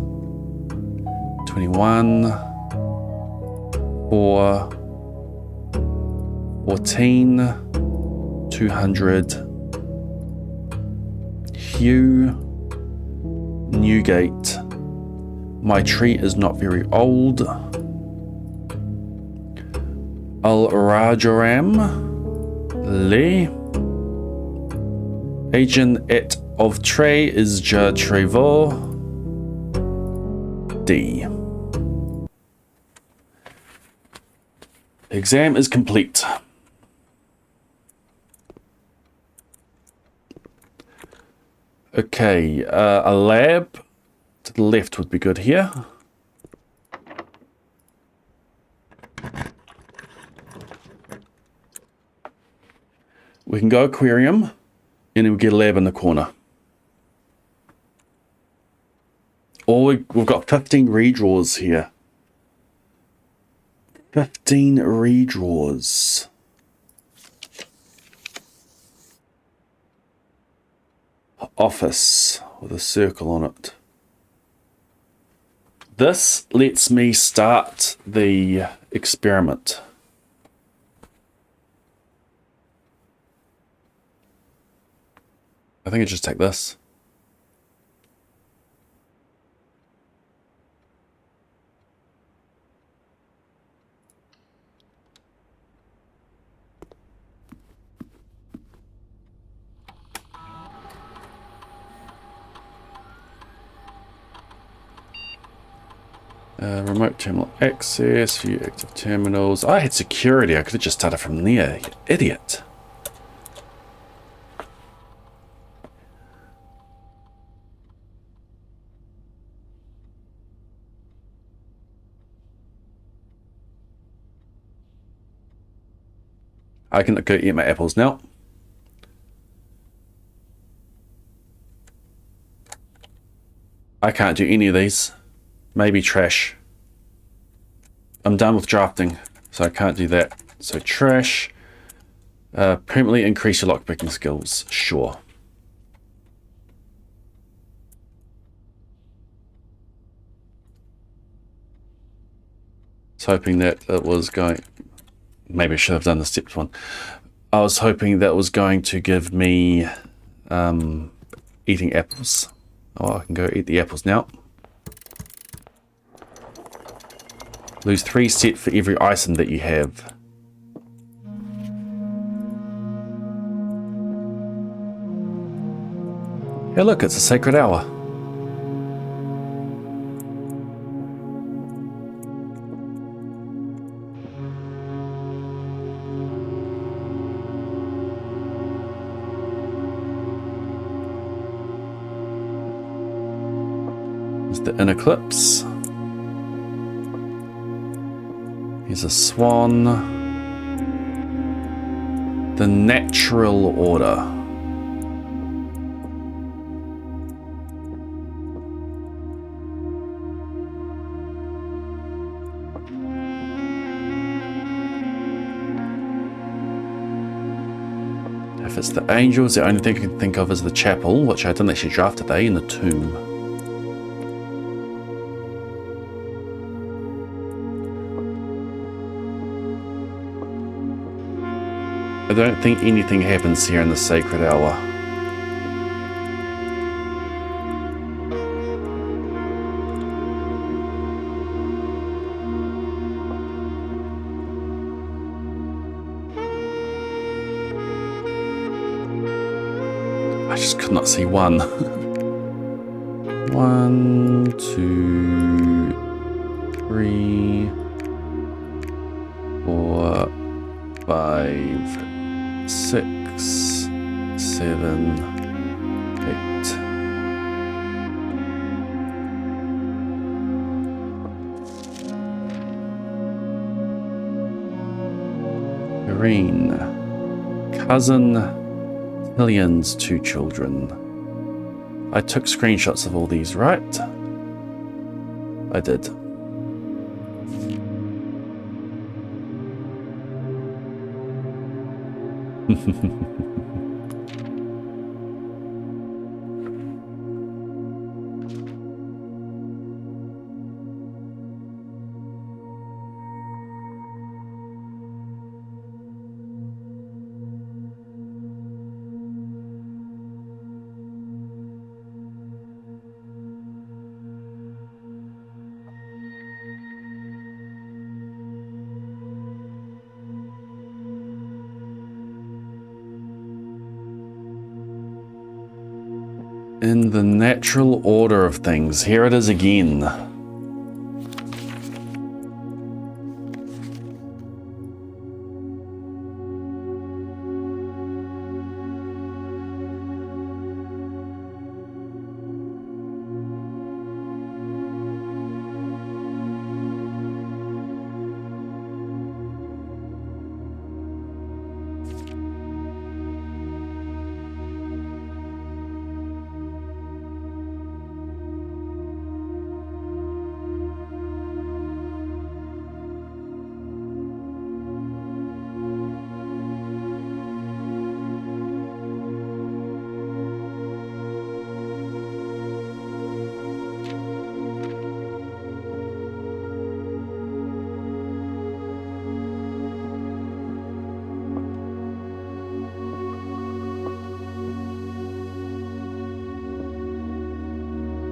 21, 4, 14, 200, Hugh, Newgate, my tree is not very old, Al Rajaram, Le, Agent et of Trey is Ja Trevor, D. Exam is complete. Okay, a lab to the left would be good here. We can go aquarium, and then we get a lab in the corner. Or we've got 15 redraws here. 15 redraws. Office with a circle on it. This lets me start the experiment. I think I just take this. Remote terminal access, view active terminals. I had security, I could have just started from there, you idiot. I can go eat my apples now. I can't do any of these. Maybe trash. I'm done with drafting, so I can't do that. So trash. Permanently increase your lockpicking skills. Sure. I was hoping that it was going... Maybe I should have done the steps one. I was hoping that was going to give me eating apples. Oh, I can go eat the apples now. Lose 3 set for every item that you have. Hey look, it's a sacred hour. There's the inner eclipse. Here's a swan. The natural order. it's the angels, the only thing I can think of is the chapel, which I didn't actually draft today, and the tomb. I don't think anything happens here in the sacred hour. I just could not see one. 1, 2, 3, 4, 5, 6, 7, 8. Green. Cousin Hillian's 2 children. I took screenshots of all these, right? I did. In the natural order of things, here it is again.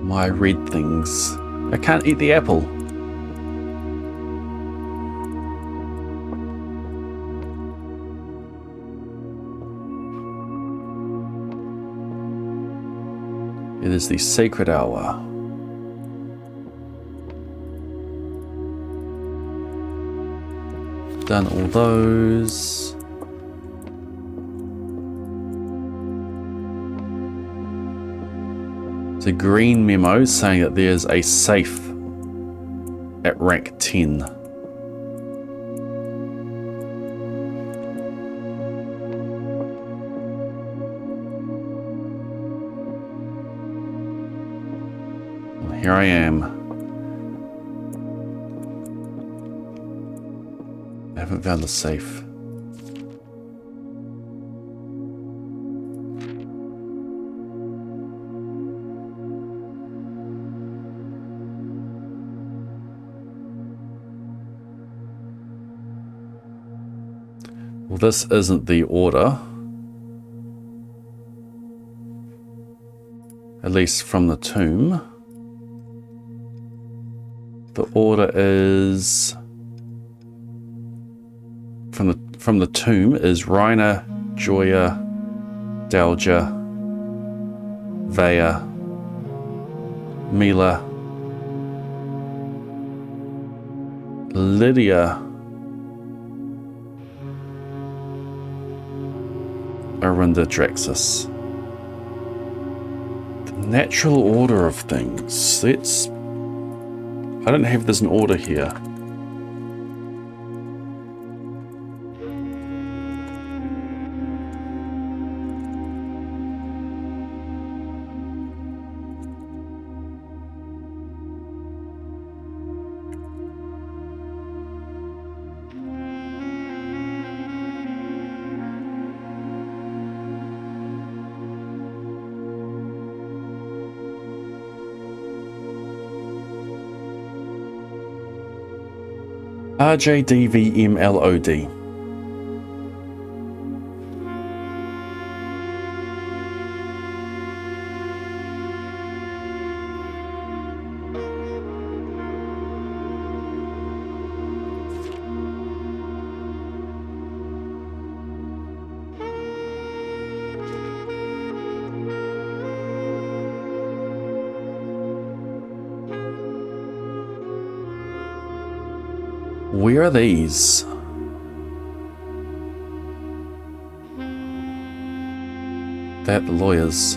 My red things. I can't eat the apple. It is the sacred hour. Done all those. The green memo saying that there's a safe at rank 10. Well, here I am. I haven't found the safe. Well, this isn't the order. At least from the tomb. The order is from the tomb is Reina, Joya, Dalja, Vaya, Mila, Lydia, Arinda Draxus. The natural order of things. I don't have this in order here. RJDVMLOD. Where are these? They're the lawyers.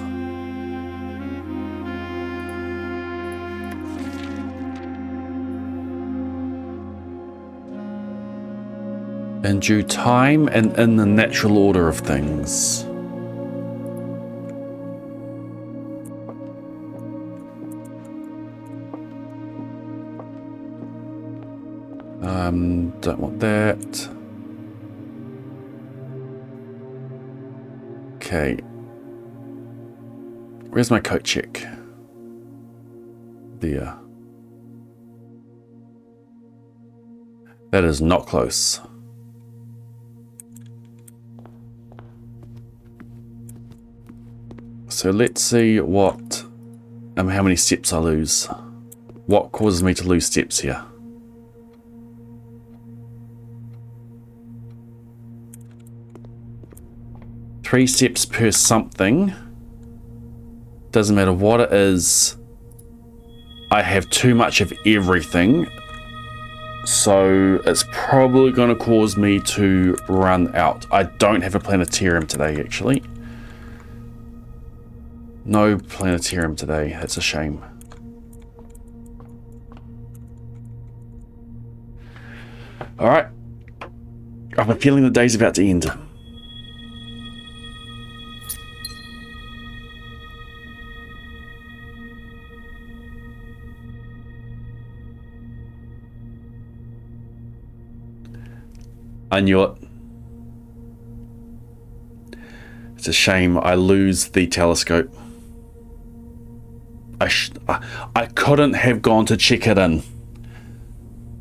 In due time and in the natural order of things. Don't want that. Okay. Where's my coat check? There. That is not close. So let's see what, how many steps I lose. What causes me to lose steps here? Three steps per something. Doesn't matter what it is. I have too much of everything. So it's probably going to cause me to run out. I don't have a planetarium today, actually. No planetarium today. That's a shame. Alright. I have a feeling the day's about to end. I knew it. It's a shame I lose the telescope. I couldn't have gone to check it in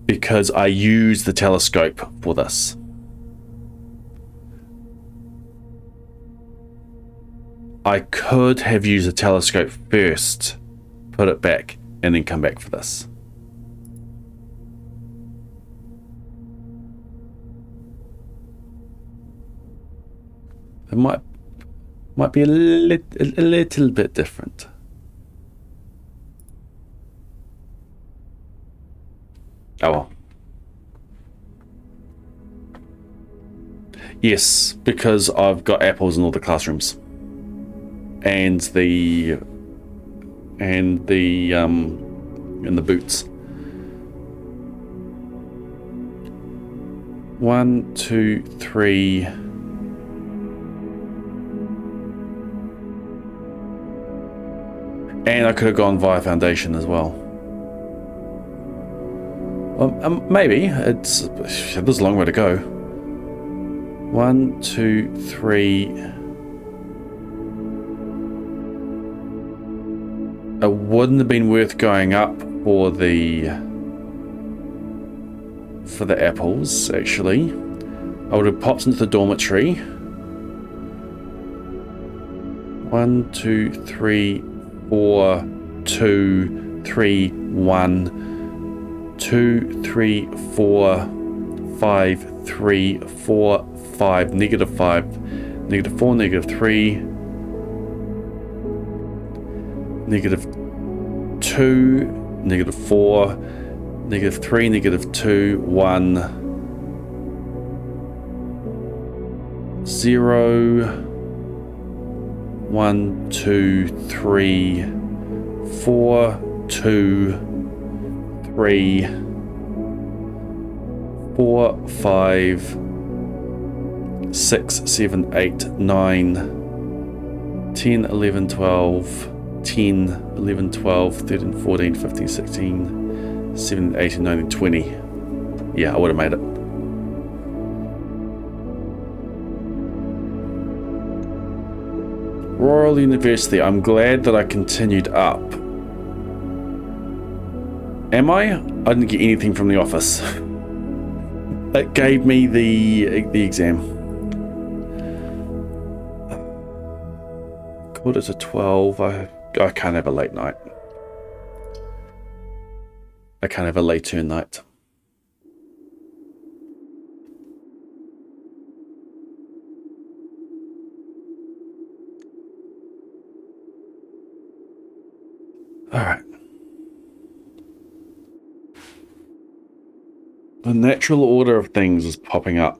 because I used the telescope for this. I could have used the telescope first, put it back, and then come back for this. It might be a little bit different. Oh well. Yes, because I've got apples in all the classrooms. And the boots. 1, 2, 3. And I could have gone via foundation as well. Maybe. There's a long way to go. 1, 2, 3. It wouldn't have been worth going up for the apples, actually. I would have popped into the dormitory. 1, 2, 3, 4, 2, 3, 1, 2, 3, 4, 5, 3, 4, 5, negative 5, negative 4, negative 3, negative 2, negative 4, negative 3, negative 2, 1, 0, 1, 2, 3, 4, 2, 3, 4, 5, 6, 7, 8, 9, 10, 11, 12, 10, 11, 12, 13, 14, 15, 16, 17, 18, 19, 20. Yeah, I would have made it. Royal University, I'm glad that I continued up. Am I? I didn't get anything from the office. It gave me the exam. 11:45. I can't have a late night. I can't have a late turn night. All right. The natural order of things is popping up.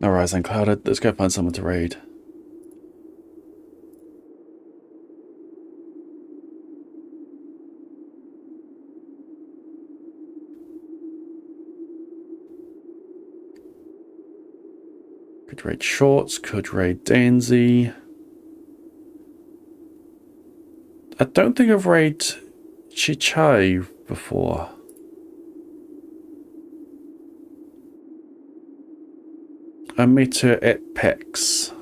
No rising clouded. Let's go find someone to raid. Could raid Shorts, could raid Danzy. I don't think I've raided Chichai before. I met her at PAX.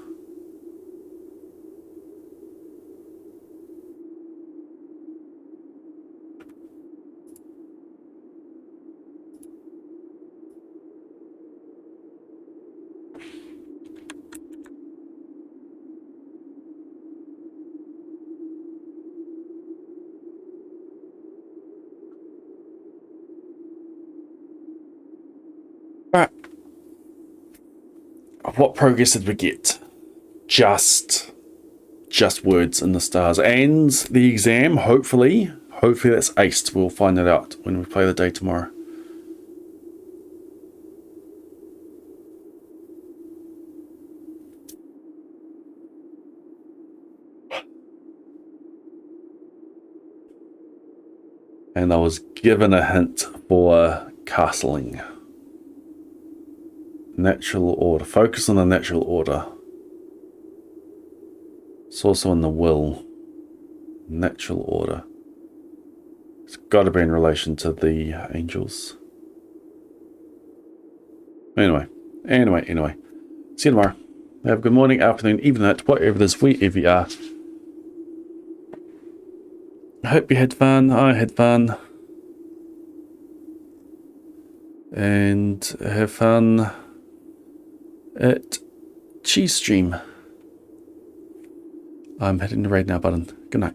Right. What progress did we get? Just words in the stars. And the exam, hopefully that's aced. We'll find that out when we play the day tomorrow. And I was given a hint for castling. Natural order. Focus on the natural order. It's also in the will. Natural order. It's got to be in relation to the angels. Anyway. See you tomorrow. Have a good morning, afternoon, evening, night, whatever it is, wherever you are. I hope you had fun. I had fun. And have fun at Cheese Stream. I'm hitting the raid now button. Good night.